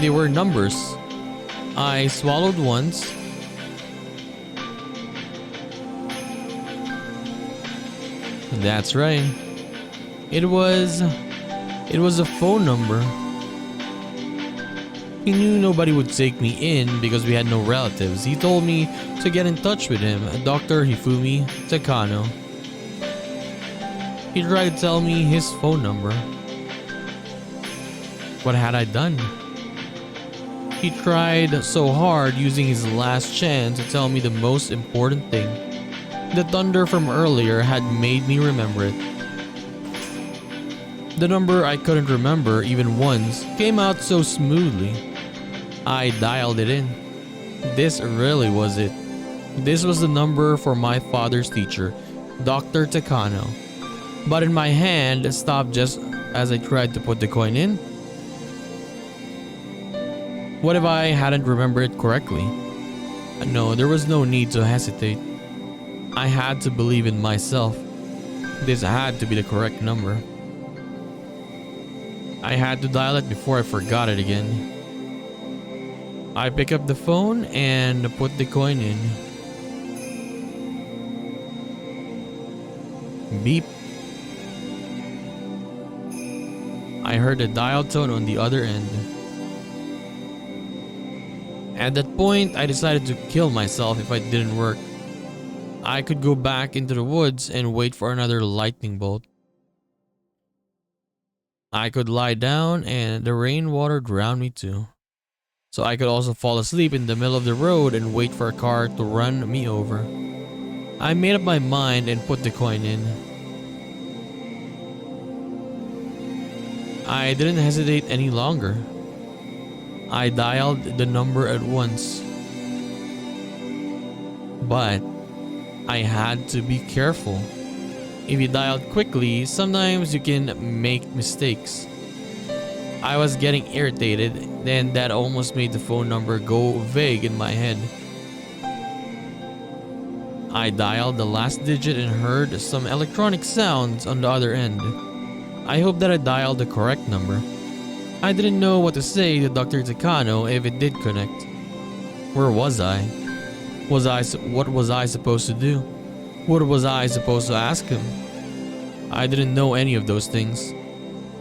They were numbers. I swallowed once. That's right. It was a phone number. He knew nobody would take me in because we had no relatives. He told me to get in touch with him, Dr. Hifumi Takano. He tried to tell me his phone number. What had I done? He tried so hard using his last chance to tell me the most important thing. The thunder from earlier had made me remember it. The number I couldn't remember even once came out so smoothly. I dialed it in. This really was it. This was the number for my father's teacher, Dr. Takano. But in my hand stopped just as I tried to put the coin in. What if I hadn't remembered it correctly? No, there was no need to hesitate. I had to believe in myself. This had to be the correct number. I had to dial it before I forgot it again. I pick up the phone and put the coin in. Beep. I heard a dial tone on the other end. At that point, I decided to kill myself if it didn't work. I could go back into the woods and wait for another lightning bolt. I could lie down and the rainwater drowned me too. So I could also fall asleep in the middle of the road and wait for a car to run me over. I made up my mind and put the coin in. I didn't hesitate any longer. I dialed the number at once. But I had to be careful. if you dial quickly, sometimes you can make mistakes. I was getting irritated, then that almost made the phone number go vague in my head. I dialed the last digit and heard some electronic sounds on the other end. I hope that I dialed the correct number. I didn't know what to say to Dr. Takano if it did connect. Where was I? What was I supposed to do? What was I supposed to ask him? I didn't know any of those things.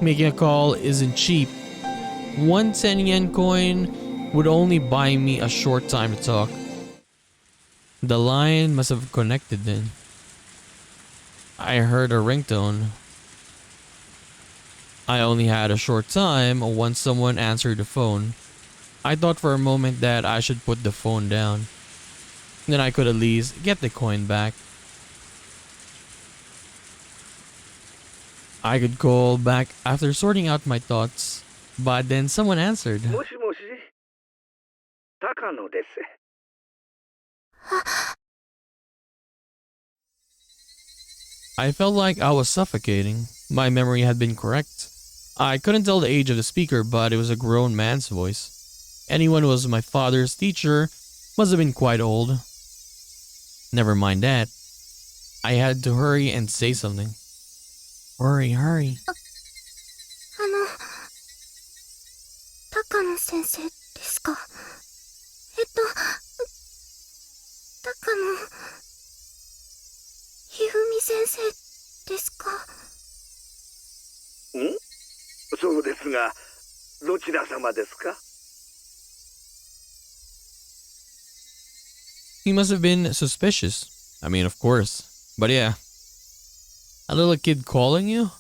Making a call isn't cheap. 1 10-yen coin would only buy me a short time to talk. The line must have connected then. I heard a ringtone. I only had a short time once someone answered the phone. I thought for a moment that I should put the phone down. Then I could at least get the coin back. I could call back after sorting out my thoughts, but then someone answered. もしもし、高野です。I felt like I was suffocating. My memory had been correct. I couldn't tell the age of the speaker, but it was a grown man's voice. Anyone who was my father's teacher must have been quite old. Never mind that. I had to hurry and say something. Hurry, hurry. 高野先生ですか？高野ひふみ先生ですか？ん？そうですが、どちら様ですか？ He must have been suspicious. I mean, of course. But yeah. A little kid calling you?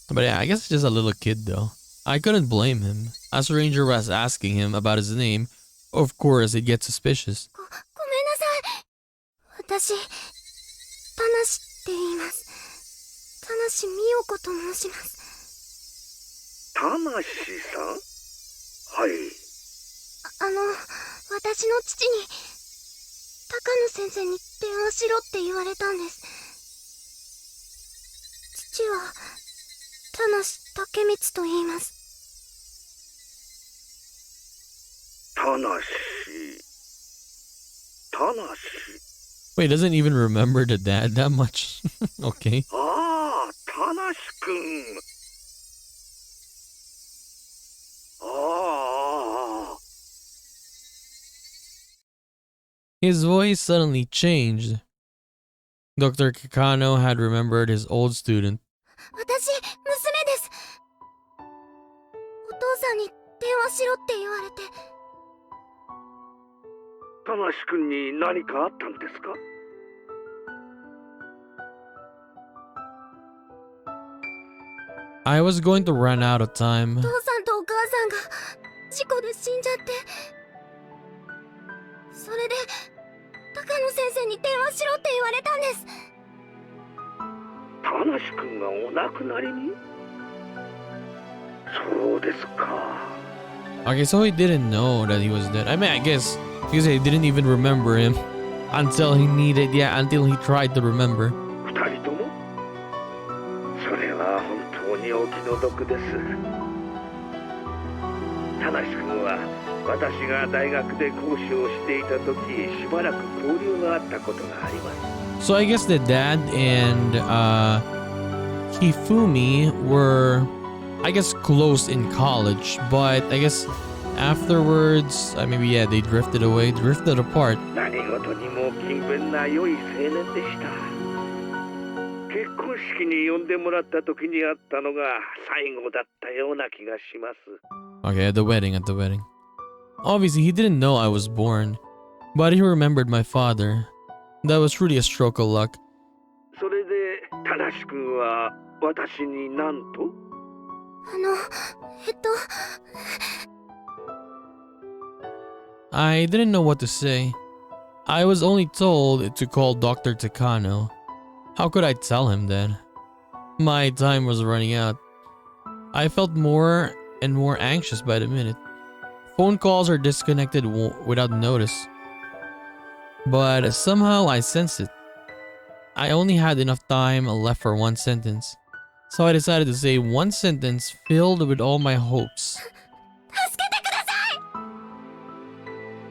But yeah, I guess it's just a little kid though. I couldn't blame him. As Ranger was asking him about his name, of course he'd get suspicious. ごめんなさい。私、田無って言います。田無美代子と申します。田無さん？はい。私の父に、高野先生に電話しろって言われたんです。父は、田無武光と言います。田無。 Wait, doesn't even remember the dad that much? Okay. ああ、田無君。ああ。 His voice suddenly changed. Dr. Kikano had remembered his old student. 私、娘です。お父さんに電話しろって言われて。田無君に何かあったんですか？ I was going to run out of time. お父さんとお母さんが事故で死んじゃって。それで、高野先生に電話しろって言われたんです。田無君がお亡くなりに？そうですか。 Okay, so he didn't know that he was dead. I mean, I guess because he didn't even remember him until he tried to remember. 二人とも？それは本当にお気の毒です。田無君は私が大学で講師をしていた時、しばらく交流があったことがあります。 So I guess the dad and Hifumi were, I guess, close in college, but I guess afterwards, they drifted apart. 何事にも勤勉な良い青年でした。結婚式に呼んでもらった時にあったのが最後だったような気がします。 Okay, at the wedding. Obviously, he didn't know I was born, but he remembered my father. That was truly a stroke of luck. それで、田無君は私に何と？I didn't know what to say. I was only told to call Dr. Takano. How could I tell him that? My time was running out. I felt more and more anxious by the minute. Phone calls are disconnected without notice. But somehow I sensed it. I only had enough time left for one sentence. So I decided to say one sentence filled with all my hopes.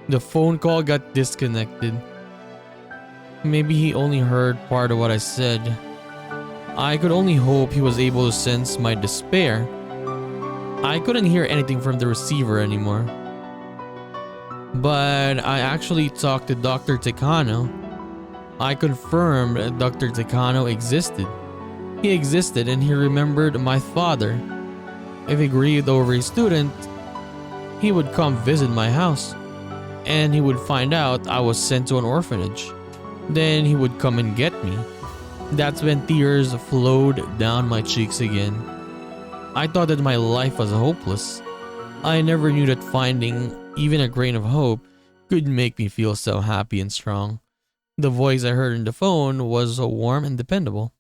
The phone call got disconnected. Maybe he only heard part of what I said. I could only hope he was able to sense my despair. I couldn't hear anything from the receiver anymore. But I actually talked to Dr. Takano. I confirmed that Dr. Takano existed. He existed and he remembered my father. If he grieved over his student, he would come visit my house. And he would find out I was sent to an orphanage. Then he would come and get me. That's when tears flowed down my cheeks again. I thought that my life was hopeless. I never knew that finding even a grain of hope could make me feel so happy and strong. The voice I heard in the phone was so warm and dependable.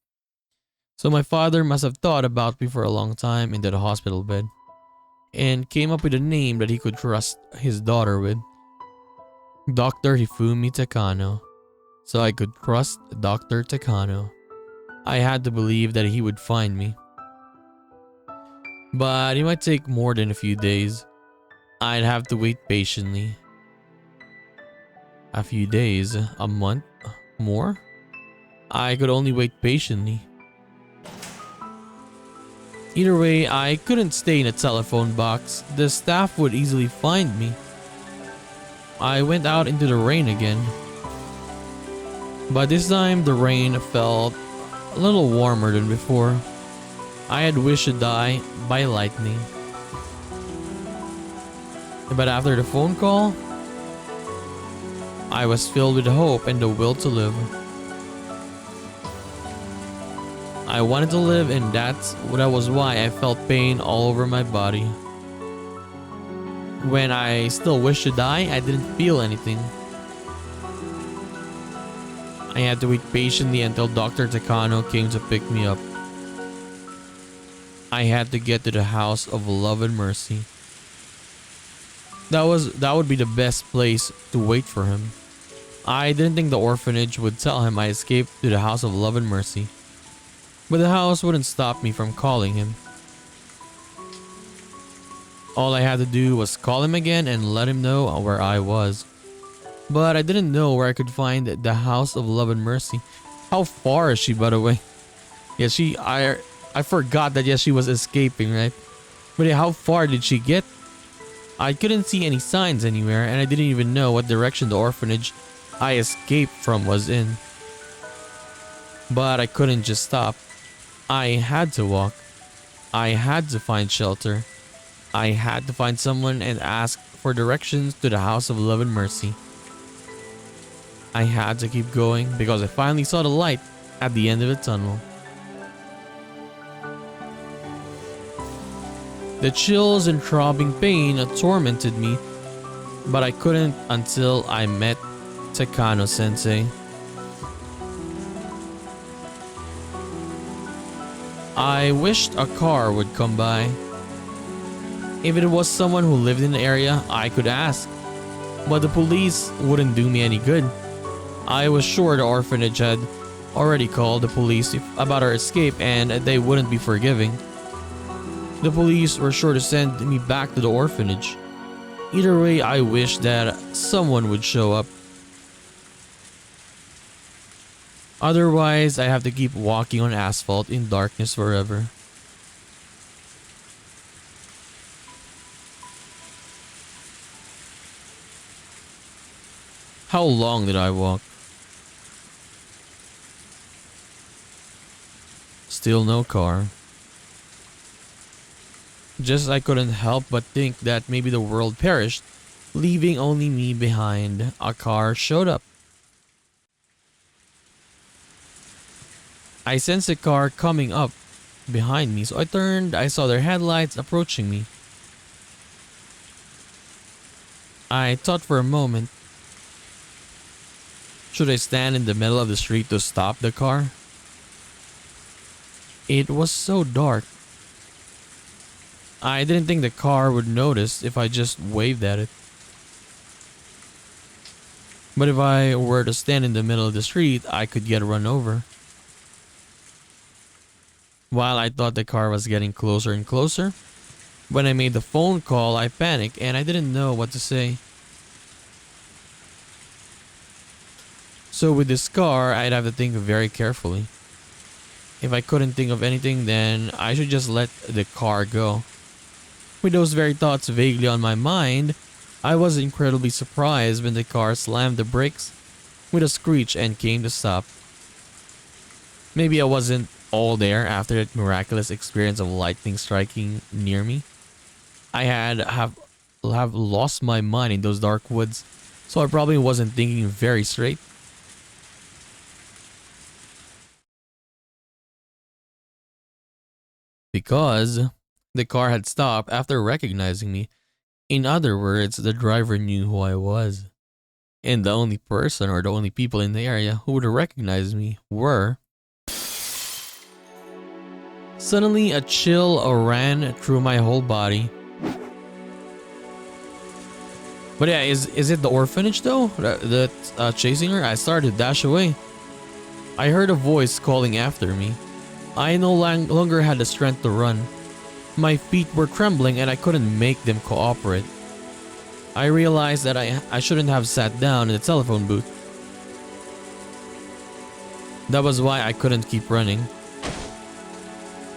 So my father must have thought about me for a long time in that hospital bed and came up with a name that he could trust his daughter with. Dr. Hifumi Takano. So I could trust Dr. Takano. I had to believe that he would find me. But it might take more than a few days. I'd have to wait patiently. A few days, a month, more? I could only wait patiently. Either way, I couldn't stay in a telephone box. The staff would easily find me. I went out into the rain again. But this time the rain felt a little warmer than before. I had wished to die by lightning. But after the phone call, I was filled with hope and the will to live. I wanted to live, and that was why I felt pain all over my body. When I still wished to die, I didn't feel anything. I had to wait patiently until Dr. Takano came to pick me up. I had to get to the House of Love and Mercy. That would be the best place to wait for him. I didn't think the orphanage would tell him I escaped to the House of Love and Mercy. But the house wouldn't stop me from calling him. All I had to do was call him again and let him know where I was. But I didn't know where I could find the House of Love and Mercy. How far is she, by the way? Yeah, I forgot that she was escaping, right? But yeah, how far did she get? I couldn't see any signs anywhere, and I didn't even know what direction the orphanage I escaped from was in. But I couldn't just stop. I had to walk. I had to find shelter. I had to find someone and ask for directions to the House of Love and Mercy. I had to keep going because I finally saw the light at the end of the tunnel. The chills and throbbing pain tormented me, but I couldn't until I met Takano-sensei. I wished a car would come by. If it was someone who lived in the area, I could ask. But the police wouldn't do me any good. I was sure the orphanage had already called the police about our escape and they wouldn't be forgiving. The police were sure to send me back to the orphanage. Either way, I wished that someone would show up. Otherwise, I have to keep walking on asphalt in darkness forever. How long did I walk? Still no car. Just I couldn't help but think that maybe the world perished, leaving only me behind. A car showed up. I sensed a car coming up behind me, so I turned. I saw their headlights approaching me. I thought for a moment, should I stand in the middle of the street to stop the car? It was so dark. I didn't think the car would notice if I just waved at it. But if I were to stand in the middle of the street, I could get run over. While I thought the car was getting closer and closer, when I made the phone call, I panicked and I didn't know what to say. So with this car, I'd have to think very carefully. If I couldn't think of anything, then I should just let the car go. With those very thoughts vaguely on my mind, I was incredibly surprised when the car slammed the brakes with a screech and came to stop. Maybe I wasn't all there after that miraculous experience of lightning striking near me. I have lost my mind in those dark woods, so I probably wasn't thinking very straight. Because the car had stopped after recognizing me. In other words, the driver knew who I was. And the only person or the only people in the area who would recognize me were... Suddenly, a chill ran through my whole body. But yeah, is it the orphanage though? That chasing her? I started to dash away. I heard a voice calling after me. I no longer had the strength to run. My feet were trembling and I couldn't make them cooperate. I realized that I shouldn't have sat down in the telephone booth. That was why I couldn't keep running.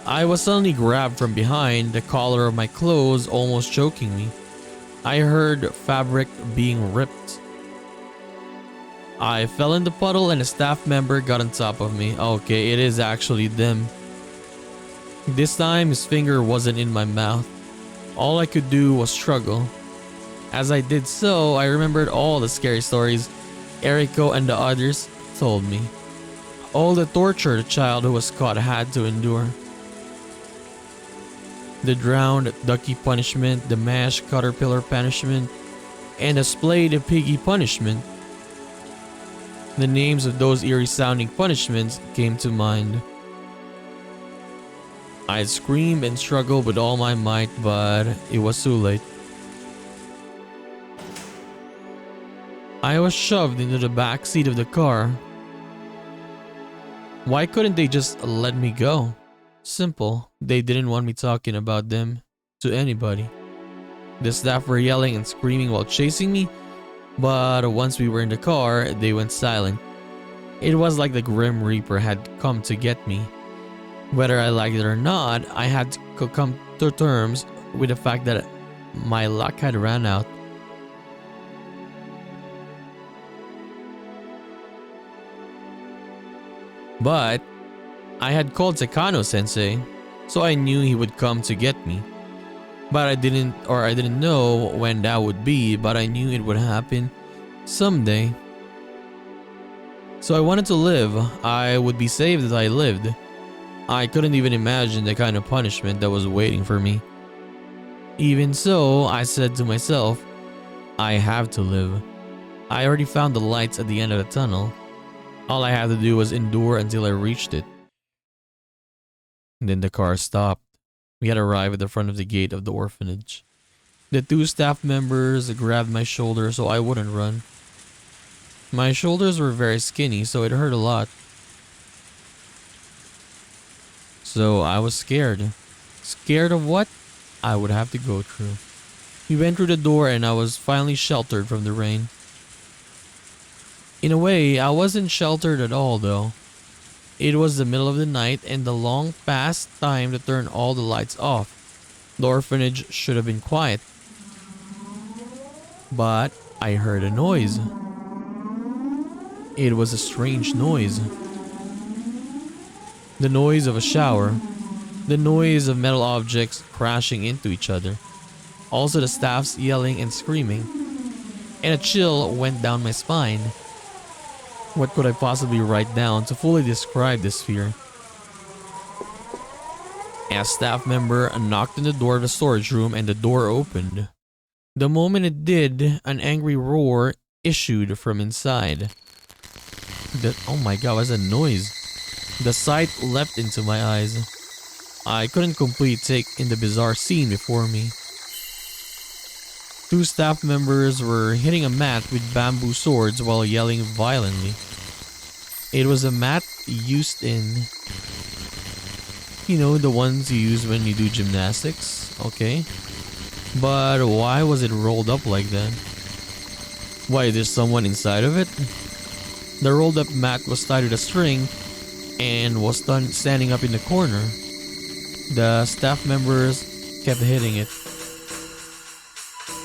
I was suddenly grabbed from behind, the collar of my clothes almost choking me. I heard fabric being ripped. I fell in the puddle and a staff member got on top of me. Okay, it is actually them. This time his finger wasn't in my mouth. All I could do was struggle. As I did so, I remembered all the scary stories Eriko and the others told me. All the torture the child who was caught had to endure. The drowned ducky punishment, the mashed caterpillar punishment, and the splayed piggy punishment. The names of those eerie sounding punishments came to mind. I screamed and struggled with all my might, but it was too late. I was shoved into the back seat of the car. Why couldn't they just let me go? Simple. They didn't want me talking about them to anybody. The staff were yelling and screaming while chasing me, but once we were in the car, they went silent. It was like the Grim Reaper had come to get me. Whether I liked it or not, I had to come to terms with the fact that my luck had run out. But I had called Takano-sensei, so I knew he would come to get me. But I didn't know when that would be, but I knew it would happen someday. So I wanted to live. I would be saved if I lived. I couldn't even imagine the kind of punishment that was waiting for me. Even so, I said to myself, I have to live. I already found the lights at the end of the tunnel. All I had to do was endure until I reached it. Then the car stopped. We had arrived at the front of the gate of the orphanage. The two staff members grabbed my shoulder so I wouldn't run. My shoulders were very skinny, so it hurt a lot. So I was scared. Scared of what I would have to go through. We went through the door and I was finally sheltered from the rain. In a way, I wasn't sheltered at all though. It was the middle of the night and the long past time to turn all the lights off. The orphanage should have been quiet. But I heard a noise. It was a strange noise. The noise of a shower. The noise of metal objects crashing into each other. Also the staffs yelling and screaming. And a chill went down my spine. What could I possibly write down to fully describe this fear? A staff member knocked on the door of the storage room and the door opened. The moment it did, an angry roar issued from inside. Oh my god, what's that noise? The sight leapt into my eyes. I couldn't completely take in the bizarre scene before me. Two staff members were hitting a mat with bamboo swords while yelling violently. It was a mat used in You know, the ones you use when you do gymnastics. Okay. But why was it rolled up like that? Why, there's someone inside of it? The rolled up mat was tied with a string and was standing up in the corner. The staff members kept hitting it.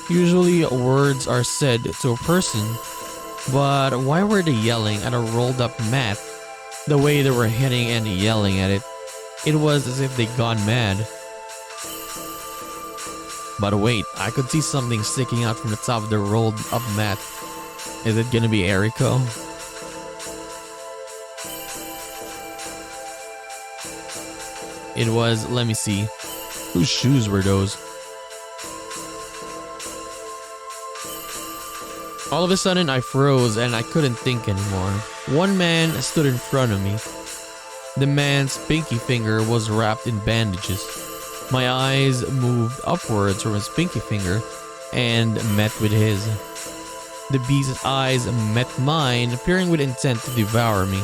Usually words are said to a person, but why were they yelling at a rolled up mat? The way they were hitting and yelling at it, it was as if they gone mad. But wait, I could see something sticking out from the top of the rolled up mat. Is it gonna be Eriko? It was, let me see. Whose shoes were those? All of a sudden I froze and I couldn't think anymore. One man stood in front of me. The man's pinky finger was wrapped in bandages. My eyes moved upwards from his pinky finger and met with his. The beast's eyes met mine, peering with intent to devour me.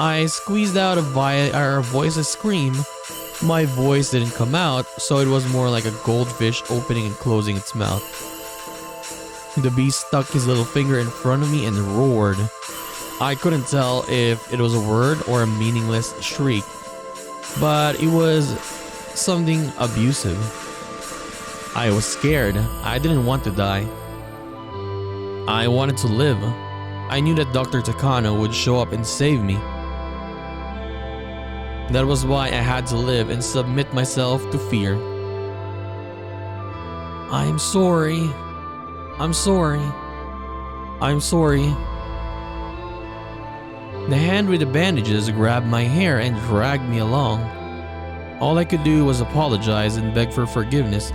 I squeezed out a voiceless scream. My voice didn't come out, so it was more like a goldfish opening and closing its mouth. The beast stuck his little finger in front of me and roared. I couldn't tell if it was a word or a meaningless shriek, but it was something abusive. I was scared. I didn't want to die. I wanted to live. I knew that Dr. Takano would show up and save me. That was why I had to live and submit myself to fear. I'm sorry. I'm sorry. I'm sorry. The hand with the bandages grabbed my hair and dragged me along. All I could do was apologize and beg for forgiveness,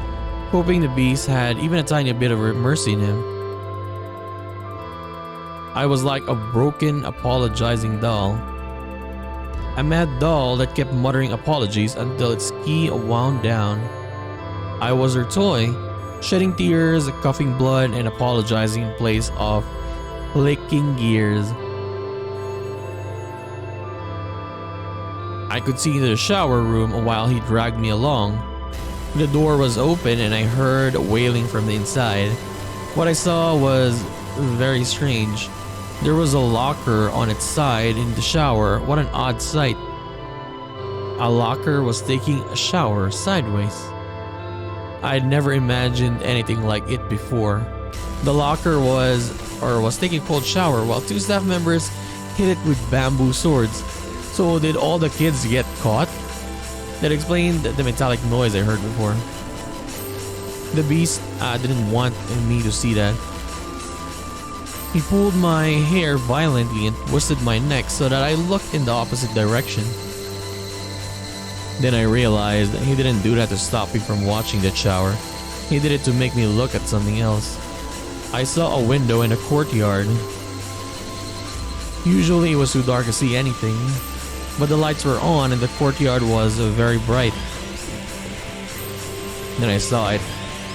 hoping the beast had even a tiny bit of mercy in him. I was like a broken, apologizing doll. A mad doll that kept muttering apologies until its key wound down. I was her toy, shedding tears, coughing blood, and apologizing in place of licking gears. I could see into the shower room while he dragged me along. The door was open and I heard wailing from the inside. What I saw was very strange. There was a locker on its side in the shower. What an odd sight. A locker was taking a shower sideways. I'd never imagined anything like it before. The locker was taking a cold shower while two staff members hit it with bamboo swords. So did all the kids get caught? That explained the metallic noise I heard before. The beast didn't want me to see that. He pulled my hair violently and twisted my neck so that I looked in the opposite direction. Then I realized he didn't do that to stop me from watching the shower. He did it to make me look at something else. I saw a window in a courtyard. Usually it was too dark to see anything, but the lights were on and the courtyard was very bright. Then I saw it.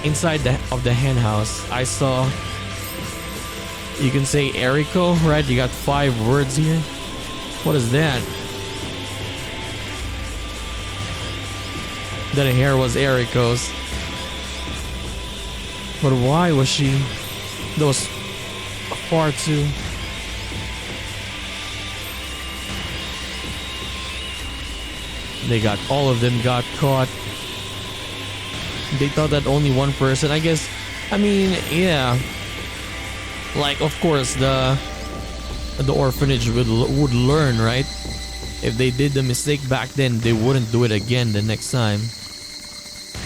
Inside of the hen house, I saw... You can say Eriko, right? You got 5 words here. What is that? That hair was Eriko's. But why was she? That was far too. All of them got caught. They thought that only one person, I guess. I mean, yeah. Like, of course, the orphanage would learn, right? If they did the mistake back then, they wouldn't do it again the next time.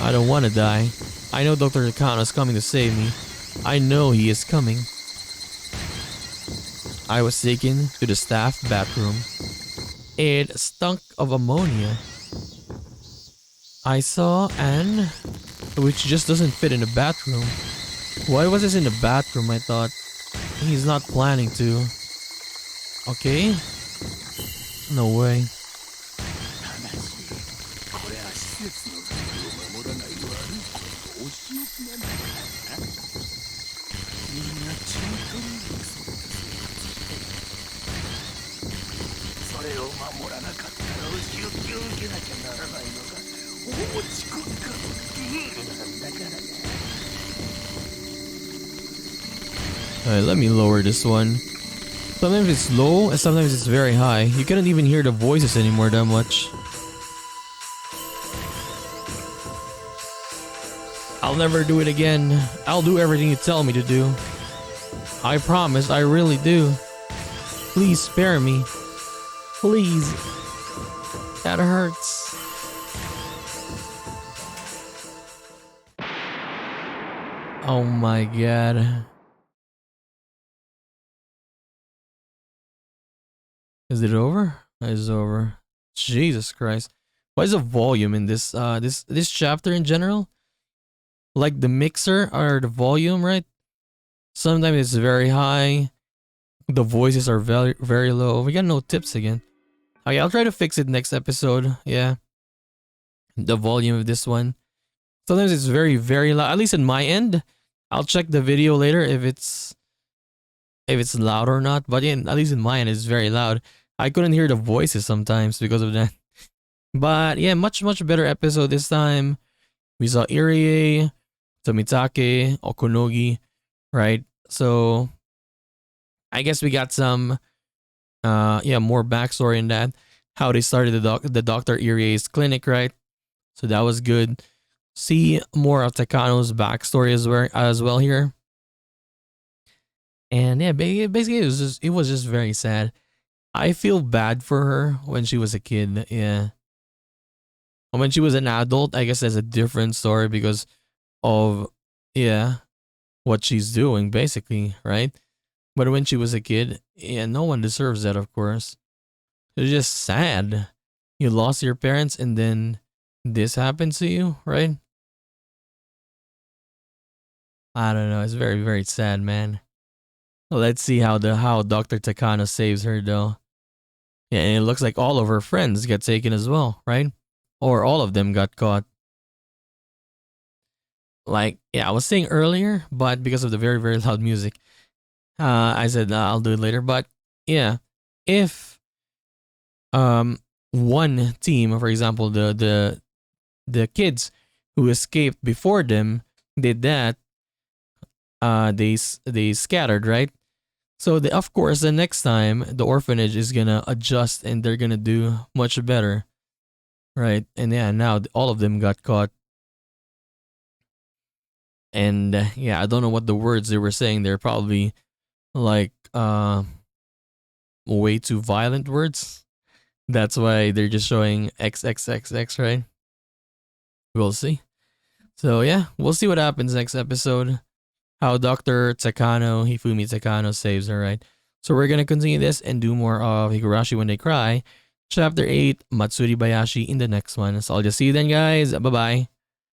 I don't want to die. I know Dr. Takano is coming to save me. I know he is coming. I was taken to the staff bathroom. It stunk of ammonia. I saw Anne, which just doesn't fit in the bathroom. Why was this in the bathroom, I thought? He's not planning to. Okay? No way. 仕置きを受けなきゃならないのが法治国家のルールなんだからね。 Alright, let me lower this one. Sometimes it's low and sometimes it's very high. You couldn't even hear the voices anymore that much. I'll never do it again. I'll do everything you tell me to do. I promise, I really do. Please spare me. Please. That hurts. Oh my god. Is it over? It's over. Jesus Christ. What is the volume in this this chapter in general? Like the mixer or the volume, right? Sometimes it's very high. The voices are very low. We got no tips again. Okay, I'll try to fix it next episode. Yeah. The volume of this one. Sometimes it's very loud. At least in my end. I'll check the video later if it's loud or not. But yeah, at least in my end it's very loud. I couldn't hear the voices sometimes because of that. But yeah, much better episode this time. We saw Irie, Tomitake, Okonogi, right? So I guess we got some more backstory in that. How they started the Dr. Irie's clinic, right? So that was good. See more of Takano's backstory as well here. And yeah, basically it was just very sad. I feel bad for her when she was a kid, yeah. When she was an adult, I guess that's a different story because of, yeah, what she's doing, basically, right? But when she was a kid, yeah, no one deserves that, of course. It's just sad. You lost your parents and then this happens to you, right? I don't know. It's very sad, man. Let's see how Dr. Takano saves her, though. Yeah, and it looks like all of her friends get taken as well, right? Or all of them got caught. Like, yeah, I was saying earlier, but because of the very loud music, I said I'll do it later. But yeah, if one team, for example, the kids who escaped before them did that, they scattered, right? So of course the next time the orphanage is gonna adjust and they're gonna do much better, right? And yeah, now all of them got caught. And yeah, I don't know what the words they were saying. They're probably like way too violent words. That's why they're just showing XXXX, right? We'll see. So yeah, we'll see what happens next episode. How Dr. Hifumi Takano saves her, right? So we're gonna continue this and do more of Higurashi When They Cry, Chapter 8, Matsuribayashi in the next one. So I'll just see you then, guys. Bye-bye.